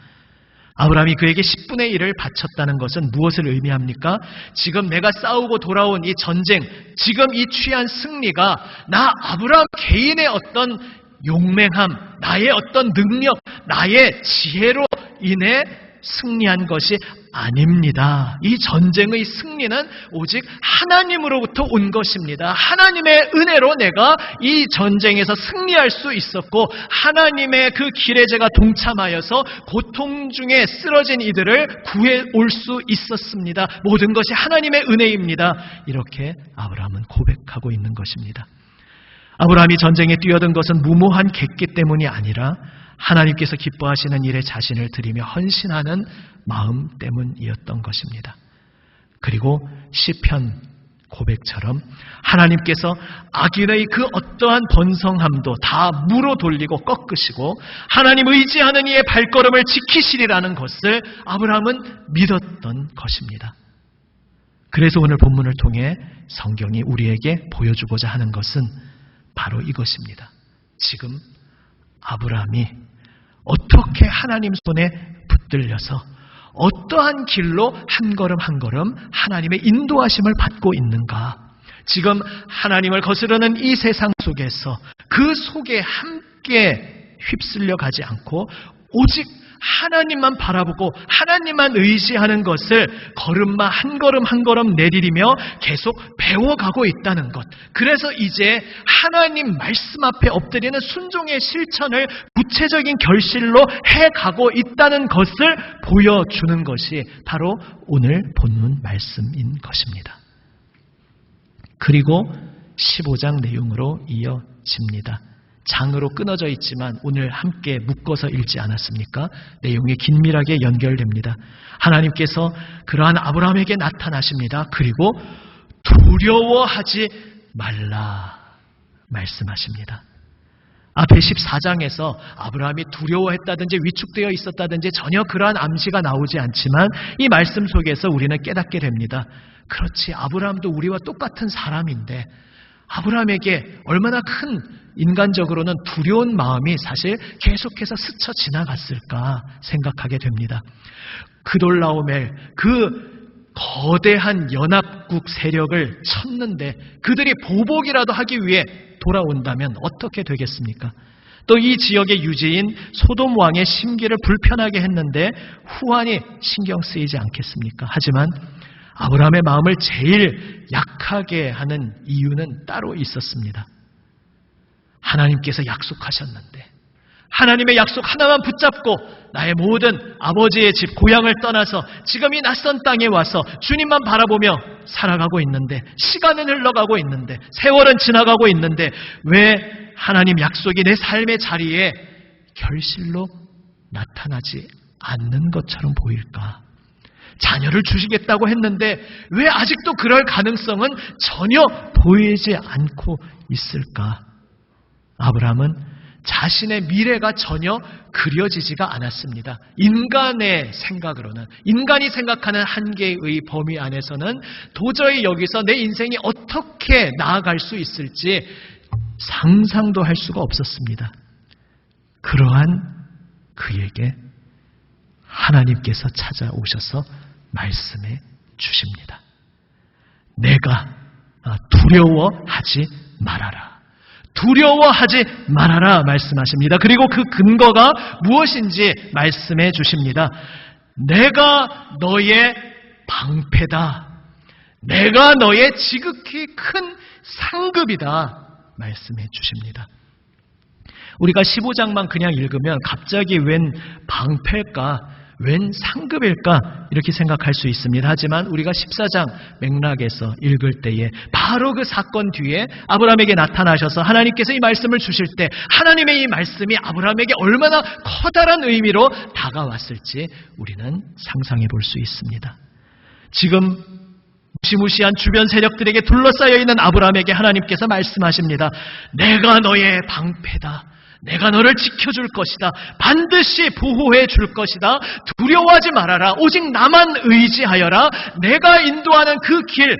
A: 아브라함이 그에게 10분의 1을 바쳤다는 것은 무엇을 의미합니까? 지금 내가 싸우고 돌아온 이 전쟁, 지금 이 취한 승리가 나 아브라함 개인의 어떤 용맹함, 나의 어떤 능력, 나의 지혜로 인해 승리한 것이 아닙니다. 이 전쟁의 승리는 오직 하나님으로부터 온 것입니다. 하나님의 은혜로 내가 이 전쟁에서 승리할 수 있었고 하나님의 그 길에 제가 동참하여서 고통 중에 쓰러진 이들을 구해올 수 있었습니다. 모든 것이 하나님의 은혜입니다. 이렇게 아브라함은 고백하고 있는 것입니다. 아브라함이 전쟁에 뛰어든 것은 무모한 객기 때문이 아니라 하나님께서 기뻐하시는 일에 자신을 드리며 헌신하는 마음 때문이었던 것입니다. 그리고 시편 고백처럼 하나님께서 악인의 그 어떠한 번성함도 다 무로 돌리고 꺾으시고 하나님 의지하는 이의 발걸음을 지키시리라는 것을 아브라함은 믿었던 것입니다. 그래서 오늘 본문을 통해 성경이 우리에게 보여주고자 하는 것은 바로 이것입니다. 지금 아브라함이 어떻게 하나님 손에 붙들려서 어떠한 길로 한 걸음 한 걸음 하나님의 인도하심을 받고 있는가? 지금 하나님을 거스르는 이 세상 속에서 그 속에 함께 휩쓸려 가지 않고 오직 하나님만 바라보고 하나님만 의지하는 것을 걸음마 한 걸음 한 걸음 내디디며 계속 배워가고 있다는 것. 그래서 이제 하나님 말씀 앞에 엎드리는 순종의 실천을 구체적인 결실로 해가고 있다는 것을 보여주는 것이 바로 오늘 본문 말씀인 것입니다. 그리고 15장 내용으로 이어집니다. 장으로 끊어져 있지만 오늘 함께 묶어서 읽지 않았습니까? 내용이 긴밀하게 연결됩니다. 하나님께서 그러한 아브라함에게 나타나십니다. 그리고 두려워하지 말라 말씀하십니다. 앞에 14장에서 아브라함이 두려워했다든지 위축되어 있었다든지 전혀 그러한 암시가 나오지 않지만 이 말씀 속에서 우리는 깨닫게 됩니다. 그렇지, 아브라함도 우리와 똑같은 사람인데 아브라함에게 얼마나 큰 인간적으로는 두려운 마음이 사실 계속해서 스쳐 지나갔을까 생각하게 됩니다. 그돌라오멜, 그 거대한 연합국 세력을 쳤는데 그들이 보복이라도 하기 위해 돌아온다면 어떻게 되겠습니까? 또 이 지역의 유지인 소돔 왕의 심기를 불편하게 했는데 후환이 신경 쓰이지 않겠습니까? 하지만 아브라함의 마음을 제일 약하게 하는 이유는 따로 있었습니다. 하나님께서 약속하셨는데 하나님의 약속 하나만 붙잡고 나의 모든 아버지의 집, 고향을 떠나서 지금 이 낯선 땅에 와서 주님만 바라보며 살아가고 있는데 시간은 흘러가고 있는데 세월은 지나가고 있는데 왜 하나님 약속이 내 삶의 자리에 결실로 나타나지 않는 것처럼 보일까? 자녀를 주시겠다고 했는데 왜 아직도 그럴 가능성은 전혀 보이지 않고 있을까? 아브라함은 자신의 미래가 전혀 그려지지가 않았습니다. 인간의 생각으로는, 인간이 생각하는 한계의 범위 안에서는 도저히 여기서 내 인생이 어떻게 나아갈 수 있을지 상상도 할 수가 없었습니다. 그러한 그에게 하나님께서 찾아오셔서 말씀해 주십니다. 내가 두려워하지 말아라. 두려워하지 말아라 말씀하십니다. 그리고 그 근거가 무엇인지 말씀해 주십니다. 내가 너의 방패다. 내가 너의 지극히 큰 상급이다 말씀해 주십니다. 우리가 15장만 그냥 읽으면 갑자기 웬 방패일까? 웬 상급일까? 이렇게 생각할 수 있습니다. 하지만 우리가 14장 맥락에서 읽을 때에 바로 그 사건 뒤에 아브라함에게 나타나셔서 하나님께서 이 말씀을 주실 때 하나님의 이 말씀이 아브라함에게 얼마나 커다란 의미로 다가왔을지 우리는 상상해 볼 수 있습니다. 지금 무시무시한 주변 세력들에게 둘러싸여 있는 아브라함에게 하나님께서 말씀하십니다. 내가 너의 방패다. 내가 너를 지켜줄 것이다. 반드시 보호해 줄 것이다. 두려워하지 말아라. 오직 나만 의지하여라. 내가 인도하는 그 길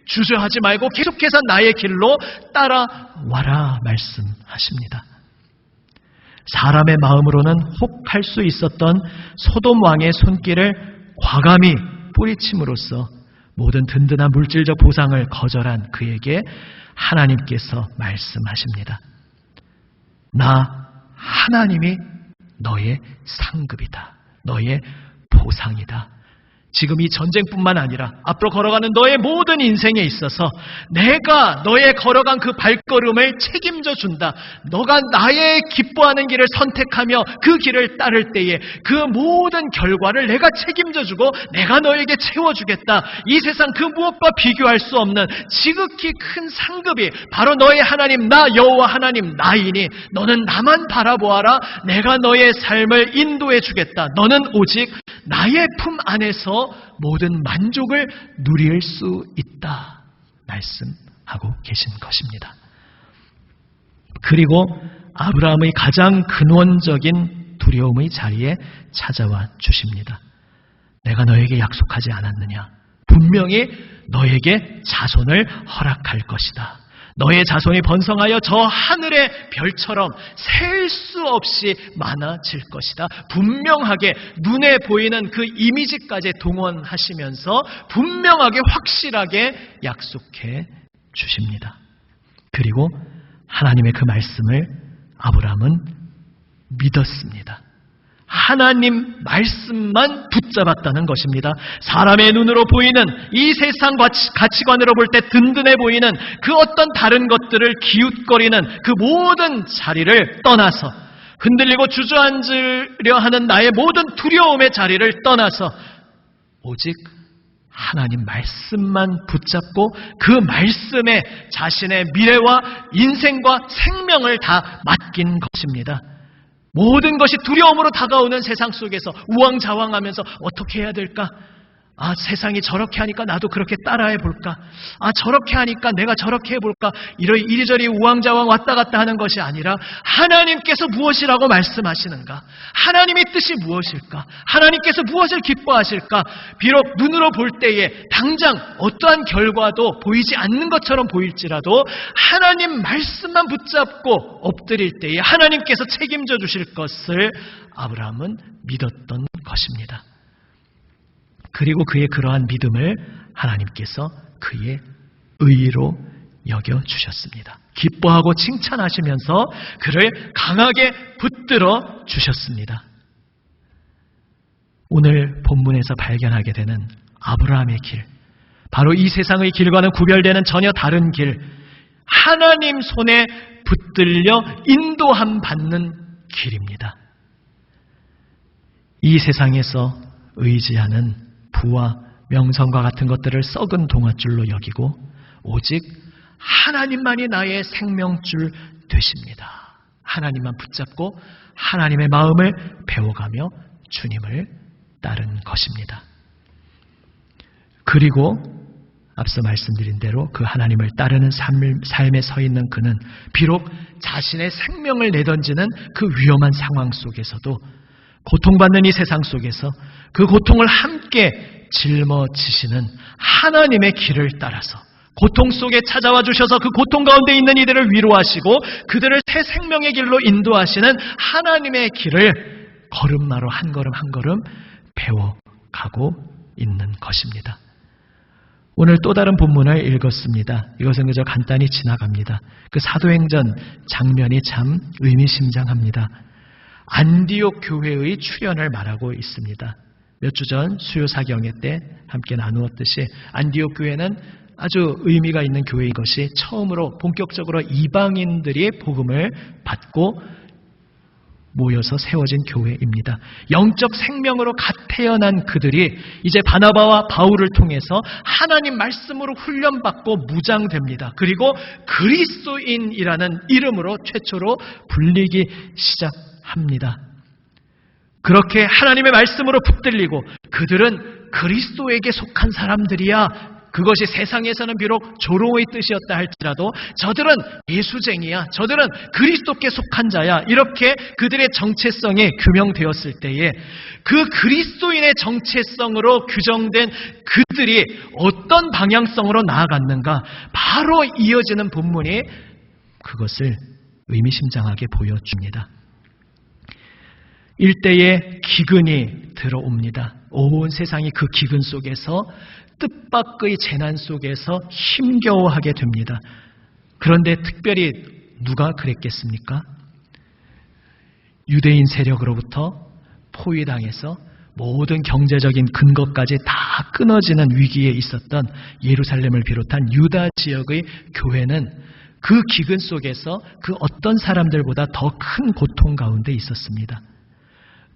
A: 주저하지 말고 계속해서 나의 길로 따라와라 말씀하십니다. 사람의 마음으로는 혹할 수 있었던 소돔 왕의 손길을 과감히 뿌리침으로써 모든 든든한 물질적 보상을 거절한 그에게 하나님께서 말씀하십니다. 나 하나님이 너의 상급이다. 너의 보상이다. 지금 이 전쟁뿐만 아니라 앞으로 걸어가는 너의 모든 인생에 있어서 내가 너의 걸어간 그 발걸음을 책임져 준다. 너가 나의 기뻐하는 길을 선택하며 그 길을 따를 때에 그 모든 결과를 내가 책임져 주고 내가 너에게 채워주겠다. 이 세상 그 무엇과 비교할 수 없는 지극히 큰 상급이 바로 너의 하나님 나 여호와 하나님 나이니 너는 나만 바라보아라. 내가 너의 삶을 인도해 주겠다. 너는 오직 나의 품 안에서 모든 만족을 누릴 수 있다 말씀하고 계신 것입니다. 그리고 아브라함의 가장 근원적인 두려움의 자리에 찾아와 주십니다. 내가 너에게 약속하지 않았느냐? 분명히 너에게 자손을 허락할 것이다. 너의 자손이 번성하여 저 하늘의 별처럼 셀 수 없이 많아질 것이다. 분명하게 눈에 보이는 그 이미지까지 동원하시면서 분명하게 확실하게 약속해 주십니다. 그리고 하나님의 그 말씀을 아브라함은 믿었습니다. 하나님 말씀만 붙잡았다는 것입니다. 사람의 눈으로 보이는 이 세상 가치관으로 볼 때 든든해 보이는 그 어떤 다른 것들을 기웃거리는 그 모든 자리를 떠나서 흔들리고 주저앉으려 하는 나의 모든 두려움의 자리를 떠나서 오직 하나님 말씀만 붙잡고 그 말씀에 자신의 미래와 인생과 생명을 다 맡긴 것입니다. 모든 것이 두려움으로 다가오는 세상 속에서 우왕좌왕하면서 어떻게 해야 될까? 세상이 저렇게 하니까 나도 그렇게 따라해 볼까? 저렇게 하니까 내가 저렇게 해볼까? 이리저리 우왕좌왕 왔다 갔다 하는 것이 아니라 하나님께서 무엇이라고 말씀하시는가? 하나님의 뜻이 무엇일까? 하나님께서 무엇을 기뻐하실까? 비록 눈으로 볼 때에 당장 어떠한 결과도 보이지 않는 것처럼 보일지라도 하나님 말씀만 붙잡고 엎드릴 때에 하나님께서 책임져 주실 것을 아브라함은 믿었던 것입니다. 그리고 그의 그러한 믿음을 하나님께서 그의 의로 여겨주셨습니다. 기뻐하고 칭찬하시면서 그를 강하게 붙들어 주셨습니다. 오늘 본문에서 발견하게 되는 아브라함의 길, 바로 이 세상의 길과는 구별되는 전혀 다른 길, 하나님 손에 붙들려 인도함 받는 길입니다. 이 세상에서 의지하는 부와 명성과 같은 것들을 썩은 동아줄로 여기고 오직 하나님만이 나의 생명줄 되십니다. 하나님만 붙잡고 하나님의 마음을 배워가며 주님을 따른 것입니다. 그리고 앞서 말씀드린 대로 그 하나님을 따르는 삶에 서 있는 그는 비록 자신의 생명을 내던지는 그 위험한 상황 속에서도 고통받는 이 세상 속에서 그 고통을 함께 짊어지시는 하나님의 길을 따라서 고통 속에 찾아와 주셔서 그 고통 가운데 있는 이들을 위로하시고 그들을 새 생명의 길로 인도하시는 하나님의 길을 걸음마로 한 걸음 한 걸음 배워가고 있는 것입니다. 오늘 또 다른 본문을 읽었습니다. 이것은 그저 간단히 지나갑니다. 그 사도행전 장면이 참 의미심장합니다. 안디옥 교회의 출현을 말하고 있습니다. 몇 주 전 수요사경회 때 함께 나누었듯이 안디옥 교회는 아주 의미가 있는 교회인 것이 처음으로 본격적으로 이방인들이 복음을 받고 모여서 세워진 교회입니다. 영적 생명으로 갓 태어난 그들이 이제 바나바와 바울을 통해서 하나님 말씀으로 훈련받고 무장됩니다. 그리고 그리스도인이라는 이름으로 최초로 불리기 시작합니다. 그렇게 하나님의 말씀으로 붙들리고 그들은 그리스도에게 속한 사람들이야. 그것이 세상에서는 비록 조롱의 뜻이었다 할지라도 저들은 예수쟁이야. 저들은 그리스도께 속한 자야. 이렇게 그들의 정체성이 규명되었을 때에 그 그리스도인의 정체성으로 규정된 그들이 어떤 방향성으로 나아갔는가? 바로 이어지는 본문이 그것을 의미심장하게 보여줍니다. 일대에 기근이 들어옵니다. 온 세상이 그 기근 속에서 뜻밖의 재난 속에서 힘겨워하게 됩니다. 그런데 특별히 누가 그랬겠습니까? 유대인 세력으로부터 포위당해서 모든 경제적인 근거까지 다 끊어지는 위기에 있었던 예루살렘을 비롯한 유다 지역의 교회는 그 기근 속에서 그 어떤 사람들보다 더 큰 고통 가운데 있었습니다.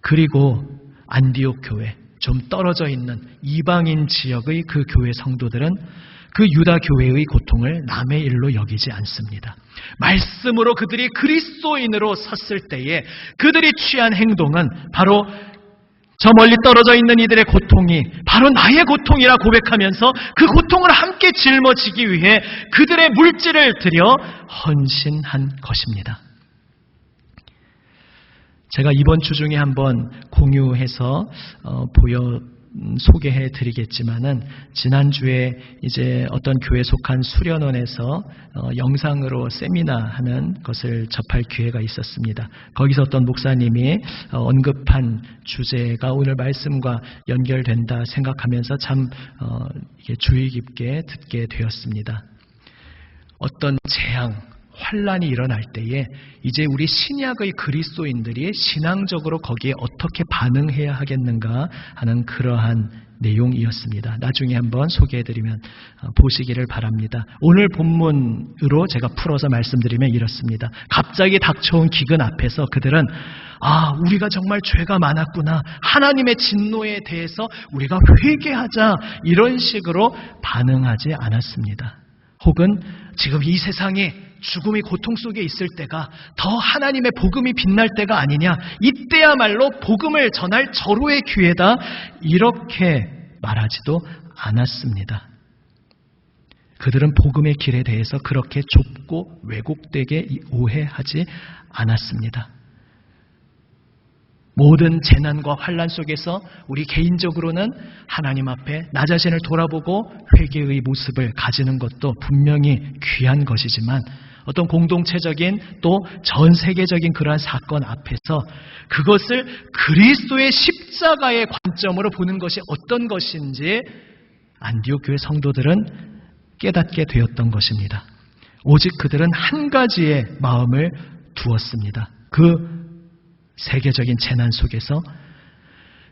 A: 그리고 안디옥 교회, 좀 떨어져 있는 이방인 지역의 그 교회 성도들은 그 유다 교회의 고통을 남의 일로 여기지 않습니다. 말씀으로 그들이 그리스도인으로 섰을 때에 그들이 취한 행동은 바로 저 멀리 떨어져 있는 이들의 고통이 바로 나의 고통이라 고백하면서 그 고통을 함께 짊어지기 위해 그들의 물질을 들여 헌신한 것입니다. 제가 이번 주 중에 한번 공유해서 소개해 드리겠지만은 지난주에 이제 어떤 교회 속한 수련원에서 영상으로 세미나 하는 것을 접할 기회가 있었습니다. 거기서 어떤 목사님이 언급한 주제가 오늘 말씀과 연결된다 생각하면서 참 주의 깊게 듣게 되었습니다. 어떤 재앙, 환란이 일어날 때에 이제 우리 신약의 그리스도인들이 신앙적으로 거기에 어떻게 반응해야 하겠는가 하는 그러한 내용이었습니다. 나중에 한번 소개해드리면 보시기를 바랍니다. 오늘 본문으로 제가 풀어서 말씀드리면 이렇습니다. 갑자기 닥쳐온 기근 앞에서 그들은 우리가 정말 죄가 많았구나. 하나님의 진노에 대해서 우리가 회개하자. 이런 식으로 반응하지 않았습니다. 혹은 지금 이 세상에 죽음이 고통 속에 있을 때가 더 하나님의 복음이 빛날 때가 아니냐. 이때야말로 복음을 전할 절호의 기회다. 이렇게 말하지도 않았습니다. 그들은 복음의 길에 대해서 그렇게 좁고 왜곡되게 오해하지 않았습니다. 모든 재난과 환란 속에서 우리 개인적으로는 하나님 앞에 나 자신을 돌아보고 회개의 모습을 가지는 것도 분명히 귀한 것이지만 어떤 공동체적인 또 전 세계적인 그러한 사건 앞에서 그것을 그리스도의 십자가의 관점으로 보는 것이 어떤 것인지 안디옥 교회 성도들은 깨닫게 되었던 것입니다. 오직 그들은 한 가지의 마음을 두었습니다. 그 세계적인 재난 속에서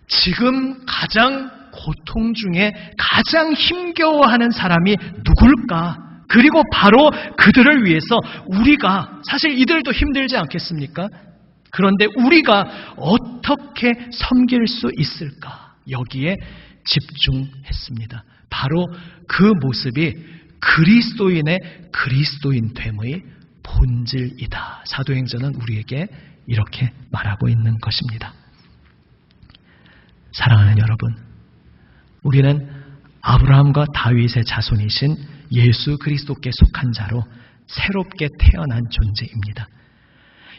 A: 지금 가장 고통 중에 가장 힘겨워하는 사람이 누굴까? 그리고 바로 그들을 위해서 우리가, 사실 이들도 힘들지 않겠습니까? 그런데 우리가 어떻게 섬길 수 있을까? 여기에 집중했습니다. 바로 그 모습이 그리스도인의 그리스도인됨의 본질이다. 사도행전은 우리에게 이렇게 말하고 있는 것입니다. 사랑하는 여러분, 우리는 아브라함과 다윗의 자손이신 예수 그리스도께 속한 자로 새롭게 태어난 존재입니다.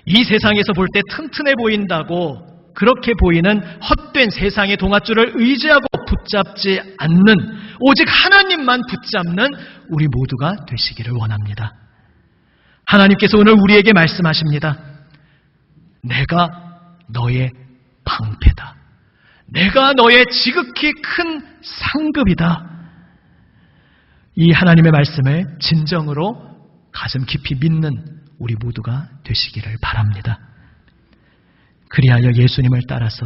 A: 이 세상에서 볼 때 튼튼해 보인다고 그렇게 보이는 헛된 세상의 동아줄을 의지하고 붙잡지 않는 오직 하나님만 붙잡는 우리 모두가 되시기를 원합니다. 하나님께서 오늘 우리에게 말씀하십니다. 내가 너의 방패다. 내가 너의 지극히 큰 상급이다. 이 하나님의 말씀을 진정으로 가슴 깊이 믿는 우리 모두가 되시기를 바랍니다. 그리하여 예수님을 따라서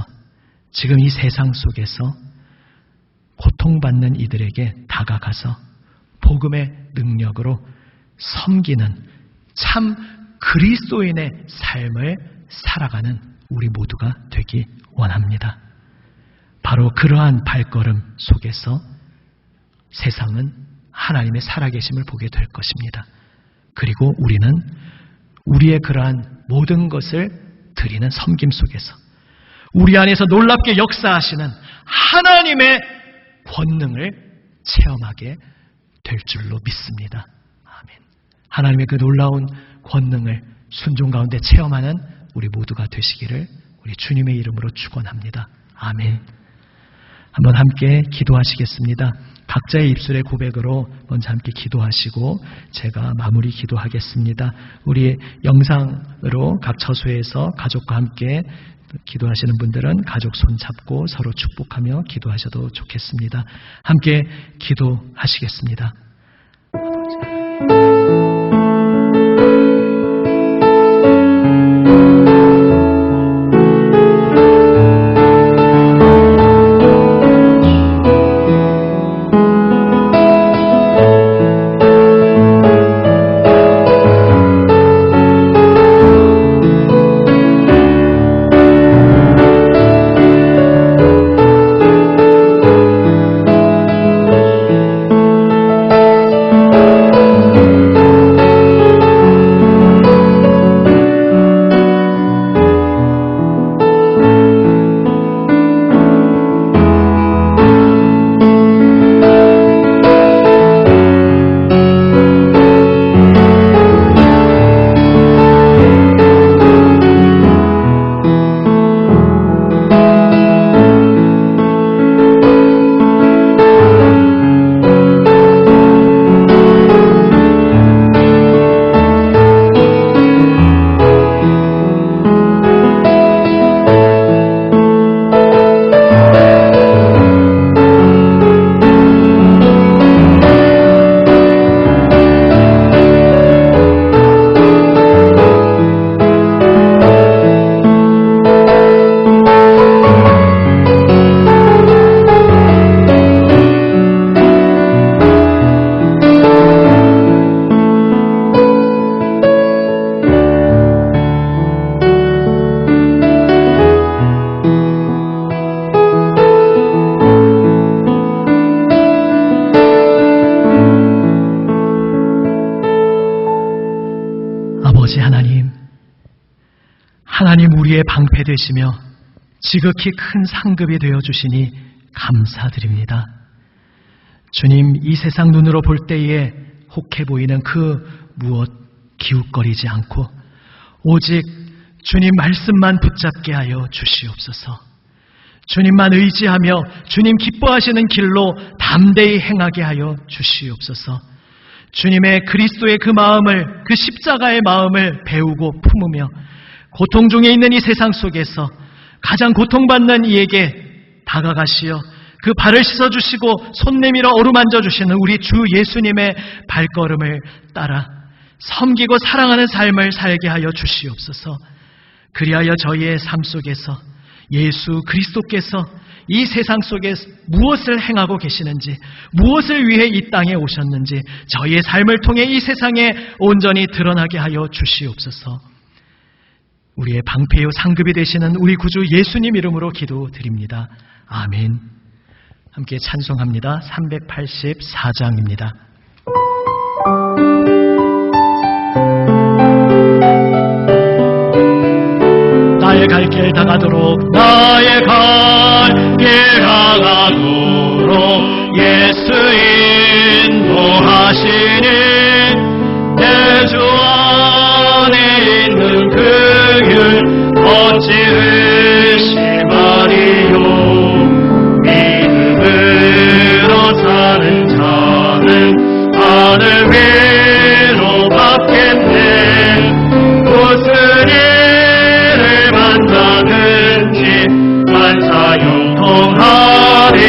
A: 지금 이 세상 속에서 고통받는 이들에게 다가가서 복음의 능력으로 섬기는 참 그리스도인의 삶을 살아가는 우리 모두가 되기 원합니다. 바로 그러한 발걸음 속에서 세상은 하나님의 살아계심을 보게 될 것입니다. 그리고 우리는 우리의 그러한 모든 것을 드리는 섬김 속에서 우리 안에서 놀랍게 역사하시는 하나님의 권능을 체험하게 될 줄로 믿습니다. 아멘. 하나님의 그 놀라운 권능을 순종 가운데 체험하는 우리 모두가 되시기를 우리 주님의 이름으로 축원합니다. 아멘. 한번 함께 기도하시겠습니다. 각자의 입술의 고백으로 먼저 함께 기도하시고 제가 마무리 기도하겠습니다. 우리 영상으로 각 처소에서 가족과 함께 기도하시는 분들은 가족 손 잡고 서로 축복하며 기도하셔도 좋겠습니다. 함께 기도하시겠습니다. 아버지 하나님 우리의 방패 되시며 지극히 큰 상급이 되어주시니 감사드립니다. 주님, 이 세상 눈으로 볼 때에 혹해 보이는 그 무엇 기웃거리지 않고 오직 주님 말씀만 붙잡게 하여 주시옵소서. 주님만 의지하며 주님 기뻐하시는 길로 담대히 행하게 하여 주시옵소서. 주님의 그리스도의 그 마음을, 그 십자가의 마음을 배우고 품으며 고통 중에 있는 이 세상 속에서 가장 고통받는 이에게 다가가시어 그 발을 씻어주시고 손 내밀어 어루만져 주시는 우리 주 예수님의 발걸음을 따라 섬기고 사랑하는 삶을 살게 하여 주시옵소서. 그리하여 저희의 삶 속에서 예수 그리스도께서 이 세상 속에 무엇을 행하고 계시는지, 무엇을 위해 이 땅에 오셨는지 저희의 삶을 통해 이 세상에 온전히 드러나게 하여 주시옵소서. 우리의 방패요 상급이 되시는 우리 구주 예수님 이름으로 기도드립니다. 아멘. 함께 찬송합니다. 384장입니다. 나의 갈 길 다가도록, 나의 갈 길 다가도록 예수 인도하시니 내 주 안에 있는 그 길 어찌 의심하리요. 믿음으로 사는 자는 하늘 위로 받겠네. 무슨 일을 만나든지 만사 형통하리.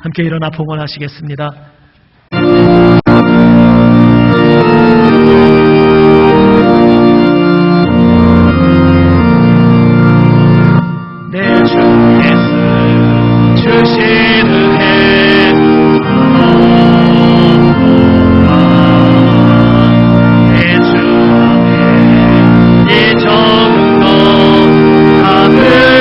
A: 함께 일어나 봉헌하시겠습니다. 내 주 예수 주신 은혜 내 주 안에 이 정도 가득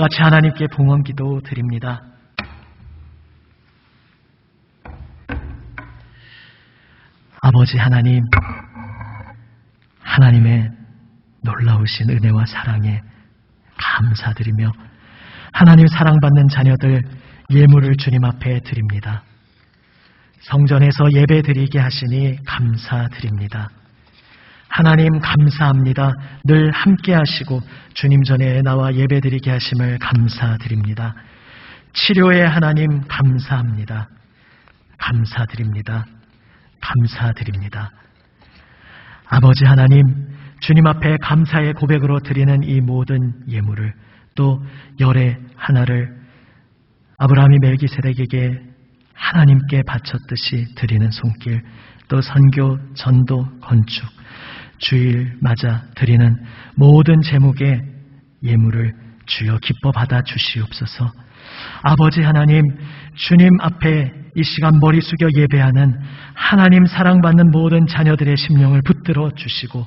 A: 같이 하나님께 봉헌 기도 드립니다. 아버지 하나님, 하나님의 놀라우신 은혜와 사랑에 감사드리며 하나님 사랑받는 자녀들 예물을 주님 앞에 드립니다. 성전에서 예배 드리게 하시니 감사드립니다. 하나님 감사합니다. 늘 함께 하시고 주님 전에 나와 예배드리게 하심을 감사드립니다. 치료의 하나님 감사합니다. 감사드립니다. 감사드립니다. 아버지 하나님, 주님 앞에 감사의 고백으로 드리는 이 모든 예물을 또 열의 하나를 아브라함이 멜기세덱에게 하나님께 바쳤듯이 드리는 손길, 또 선교, 전도, 건축, 주일 맞아 드리는 모든 제목의 예물을 주여 기뻐 받아 주시옵소서. 아버지 하나님, 주님 앞에 이 시간 머리 숙여 예배하는 하나님 사랑받는 모든 자녀들의 심령을 붙들어 주시고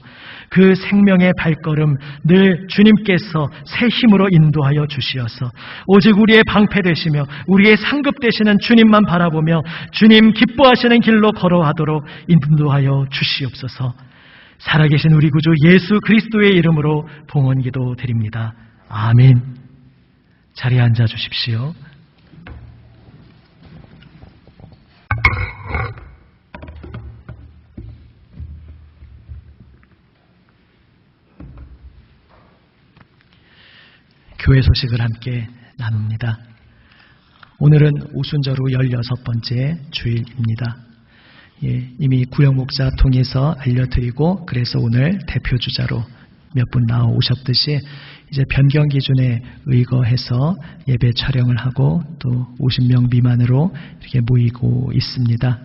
A: 그 생명의 발걸음 늘 주님께서 새 힘으로 인도하여 주시어서 오직 우리의 방패 되시며 우리의 상급 되시는 주님만 바라보며 주님 기뻐하시는 길로 걸어가도록 인도하여 주시옵소서. 살아계신 우리 구주 예수 그리스도의 이름으로 봉헌기도 드립니다. 아멘. 자리에 앉아 주십시오. 교회 소식을 함께 나눕니다. 오늘은 오순절후 16번째 주일입니다. 이미 구영 목사 통해서 알려드리고 그래서 오늘 대표주자로 몇 분 나오셨듯이 이제 변경 기준에 의거해서 예배 촬영을 하고 또 50명 미만으로 이렇게 모이고 있습니다.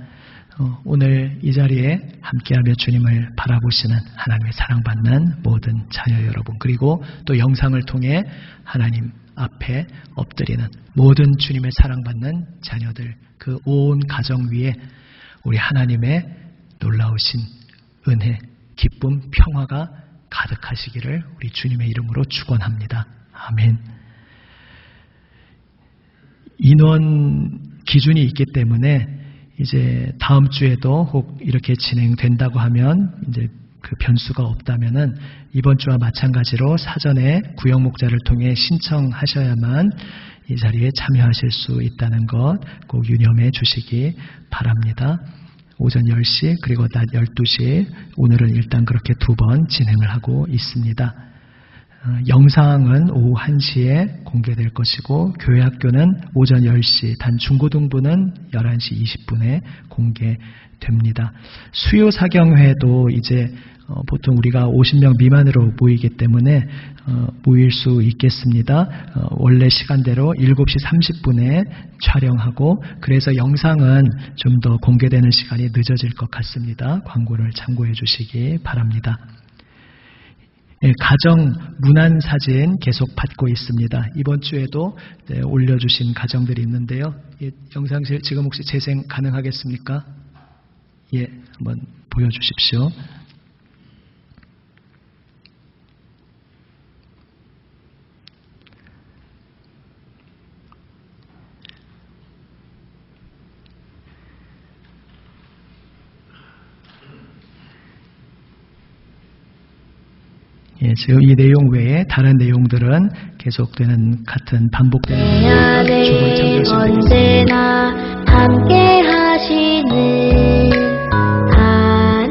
A: 오늘 이 자리에 함께하며 주님을 바라보시는 하나님의 사랑받는 모든 자녀 여러분, 그리고 또 영상을 통해 하나님 앞에 엎드리는 모든 주님의 사랑받는 자녀들, 그 온 가정 위에 우리 하나님의 놀라우신 은혜, 기쁨, 평화가 가득하시기를 우리 주님의 이름으로 축원합니다. 아멘. 인원 기준이 있기 때문에 이제 다음 주에도 혹 이렇게 진행된다고 하면 이제 그 변수가 없다면은 이번 주와 마찬가지로 사전에 구역 목자를 통해 신청하셔야만 이 자리에 참여하실 수 있다는 것 꼭 유념해 주시기 바랍니다. 오전 10시 그리고 낮 12시 오늘은 일단 그렇게 2번 진행을 하고 있습니다. 영상은 오후 1시에 공개될 것이고 교회 학교는 오전 10시, 단 중고등부는 11시 20분에 공개됩니다. 수요 사경회도 이제 보통 우리가 50명 미만으로 모이기 때문에 모일 수 있겠습니다. 원래 시간대로 7시 30분에 촬영하고 그래서 영상은 좀 더 공개되는 시간이 늦어질 것 같습니다. 광고를 참고해 주시기 바랍니다. 가정 문안 사진 계속 받고 있습니다. 이번 주에도 올려주신 가정들이 있는데요. 영상 지금 혹시 재생 가능하겠습니까? 예, 한번 보여주십시오. 예, 지금 이 내용 외에 다른 내용들은 계속되는 같은 반복되는 주보에 참조하시면 되겠습니다.
C: 언제나 함께 하시는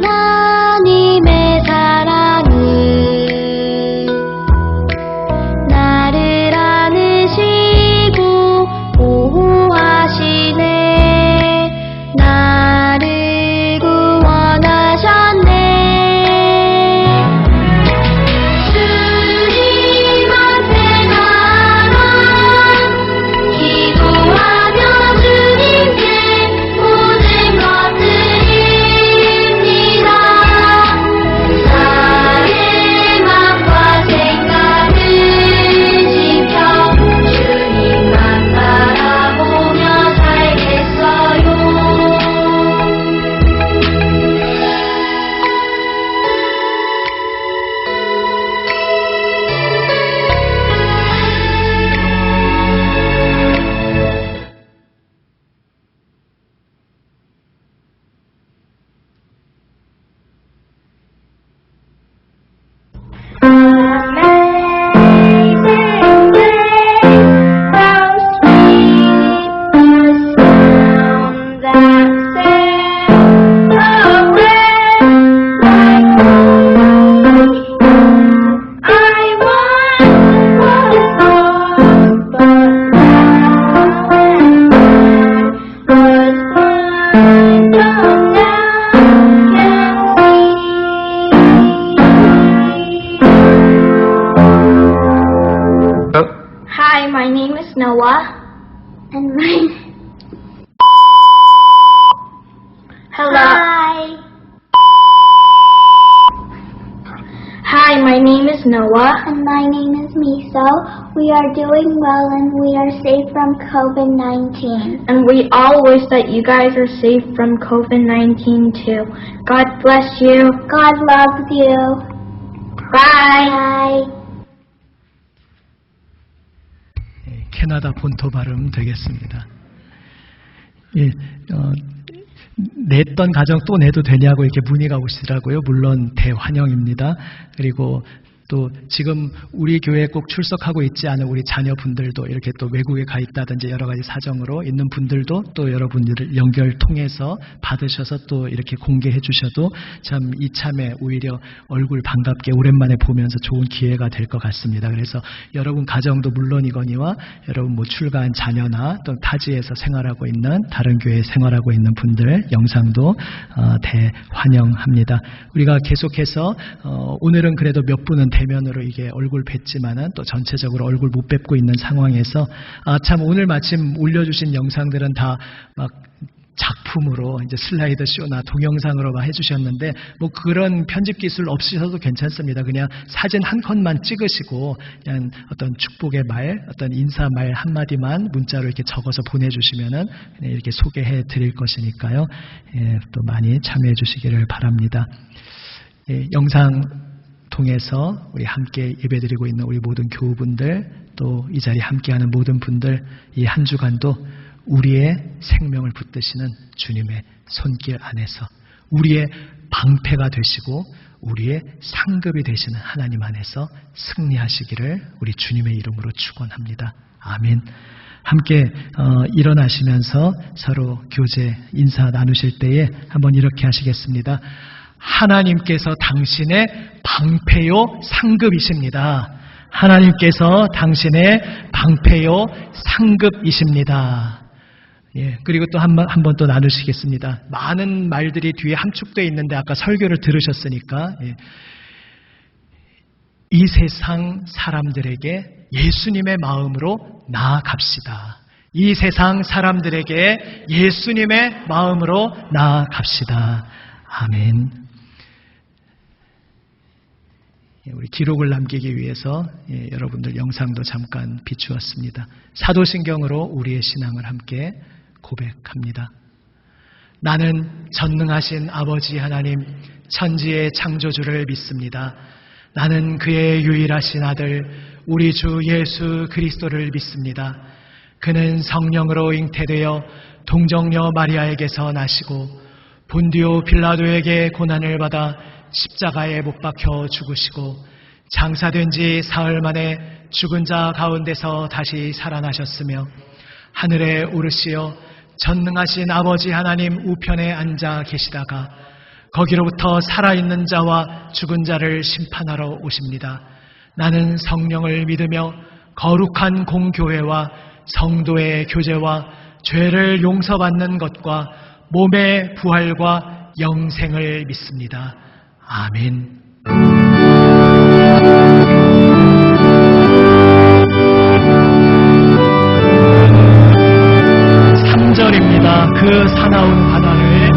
C: 하나님의 사랑은 나를 안으시고 보호하시네. 나를 구원하셨네. 주님한테 나아 기도하며 주님께 모든 것 드립니다. 나의 마음과 생각을 지켜 주님만 바라보며 살겠어요. Amazing grace, how sweet the sound that saved a wretch like me. I once was lost, but now am found. Was blind, but now can see. Hi, my name is Noah. And Hello. Hi, my name is Noah.
D: And my name is Miso. We are doing well and we are safe from COVID-19.
C: And we all wish that you guys are safe from COVID-19 too. God bless you.
D: God loves you.
C: Bye.
D: Bye.
A: 예, 캐나다 본토 발음 되겠습니다. 예, 냈던 가정 또 내도 되냐고 이렇게 문의가 오시더라고요. 물론 대환영입니다. 그리고 또 지금 우리 교회에 꼭 출석하고 있지 않은 우리 자녀분들도 이렇게 또 외국에 가 있다든지 여러 가지 사정으로 있는 분들도 또 여러분들을 연결 통해서 받으셔서 또 이렇게 공개해 주셔도 참 이참에 오히려 얼굴 반갑게 오랜만에 보면서 좋은 기회가 될 것 같습니다. 그래서 여러분 가정도 물론이거니와 여러분 뭐 출가한 자녀나 또 타지에서 생활하고 있는 다른 교회에 생활하고 있는 분들 영상도 대환영합니다. 우리가 계속해서 오늘은 그래도 몇 분은 대면으로 이게 얼굴 뵀지만은 또 전체적으로 얼굴 못 뵙고 있는 상황에서 참 오늘 마침 올려주신 영상들은 다 막 작품으로 이제 슬라이드 쇼나 동영상으로 막 해주셨는데 뭐 그런 편집 기술 없으셔도 괜찮습니다. 그냥 사진 한 컷만 찍으시고 그냥 어떤 축복의 말, 어떤 인사 말 한마디만 문자로 이렇게 적어서 보내주시면은 그냥 이렇게 소개해 드릴 것이니까요. 예, 또 많이 참여해 주시기를 바랍니다. 예, 영상 통해서 우리 함께 예배드리고 있는 우리 모든 교우분들 또 이 자리에 함께하는 모든 분들 이 한 주간도 우리의 생명을 붙드시는 주님의 손길 안에서 우리의 방패가 되시고 우리의 상급이 되시는 하나님 안에서 승리하시기를 우리 주님의 이름으로 축원합니다. 아멘. 함께 일어나시면서 서로 교제 인사 나누실 때에 한번 이렇게 하시겠습니다. 하나님께서 당신의 방패요 상급이십니다. 하나님께서 당신의 방패요 상급이십니다. 예, 그리고 또 한 번 또 나누시겠습니다. 많은 말들이 뒤에 함축되어 있는데 아까 설교를 들으셨으니까 예. 이 세상 사람들에게 예수님의 마음으로 나아갑시다. 이 세상 사람들에게 예수님의 마음으로 나아갑시다. 아멘. 우리 기록을 남기기 위해서 여러분들 영상도 잠깐 비추었습니다. 사도신경으로 우리의 신앙을 함께 고백합니다. 나는 전능하신 아버지 하나님 천지의 창조주를 믿습니다. 나는 그의 유일하신 아들 우리 주 예수 그리스도를 믿습니다. 그는 성령으로 잉태되어 동정녀 마리아에게서 나시고 본디오 빌라도에게 고난을 받아 십자가에 못 박혀 죽으시고 장사된 지 사흘 만에 죽은 자 가운데서 다시 살아나셨으며 하늘에 오르시어 전능하신 아버지 하나님 우편에 앉아 계시다가 거기로부터 살아있는 자와 죽은 자를 심판하러 오십니다. 나는 성령을 믿으며 거룩한 공교회와 성도의 교제와 죄를 용서받는 것과 몸의 부활과 영생을 믿습니다. 아멘. 3절입니다. 그 사나운 바다를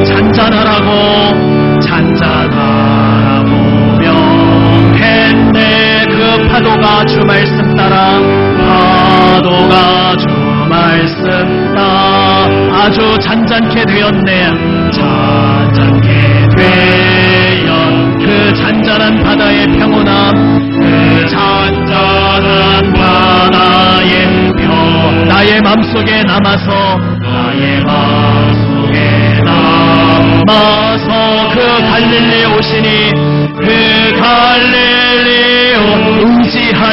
A: 잔잔하라고 명했네. 그 파도가 주 말씀 따라 아주 잔잔케 되었네. 잔잔케 되어 그 잔잔한 바다의 평온함, 그 잔잔한 바다의 평 나의 맘속에 남아서 그 갈릴리에 오시니 그 갈릴리오 의지할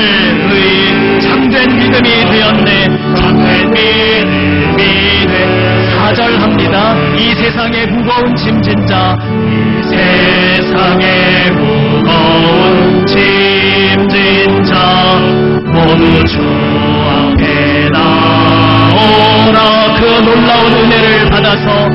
A: 참된 믿음이 되었네. 참된 믿음이 돼. 4절 합니다. 이 세상의 무거운 짐진 자, 이 세상의 무거운 짐진 자 모두 주 앞에 나오라. 그 놀라운 은혜를 받아서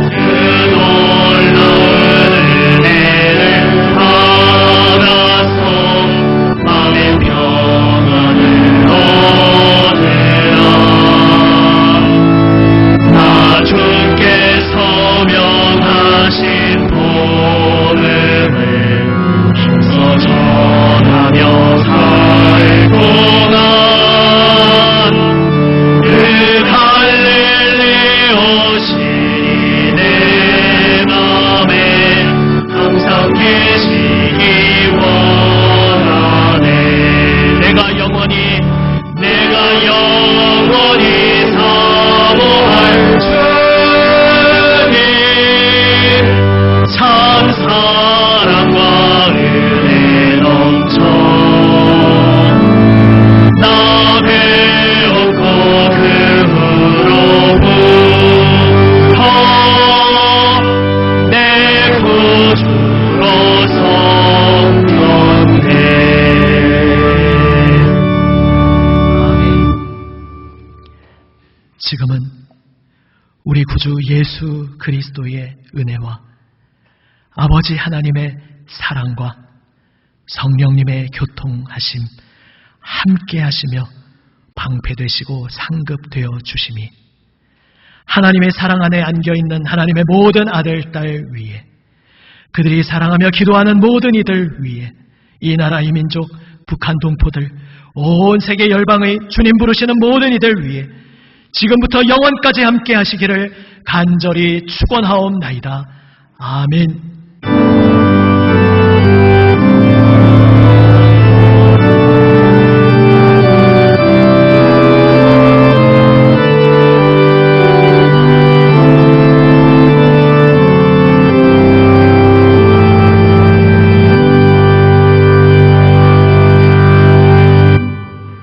A: 마음의 평안을 얻으라. 나 주께서 명하신 복음을 힘써 전하며 살고나 그 갈릴리 오시니 내 맘에 항상 계시기 원하네. 내가 영원히 사모할 주님, 참 사랑과 은혜 넘쳐 나 배웠고 그 후로부터 내 구주로 성령돼. 지금은 우리 구주 예수 그리스도의 은혜와 아버지 하나님의 사랑과 성령님의 교통하심 함께 하시며 방패되시고 상급되어 주심이 하나님의 사랑 안에 안겨있는 하나님의 모든 아들, 딸 위에, 그들이 사랑하며 기도하는 모든 이들 위에, 이 나라 이 민족 북한 동포들 온 세계 열방의 주님 부르시는 모든 이들 위에 지금부터 영원까지 함께 하시기를 간절히 축원하옵나이다. 아멘.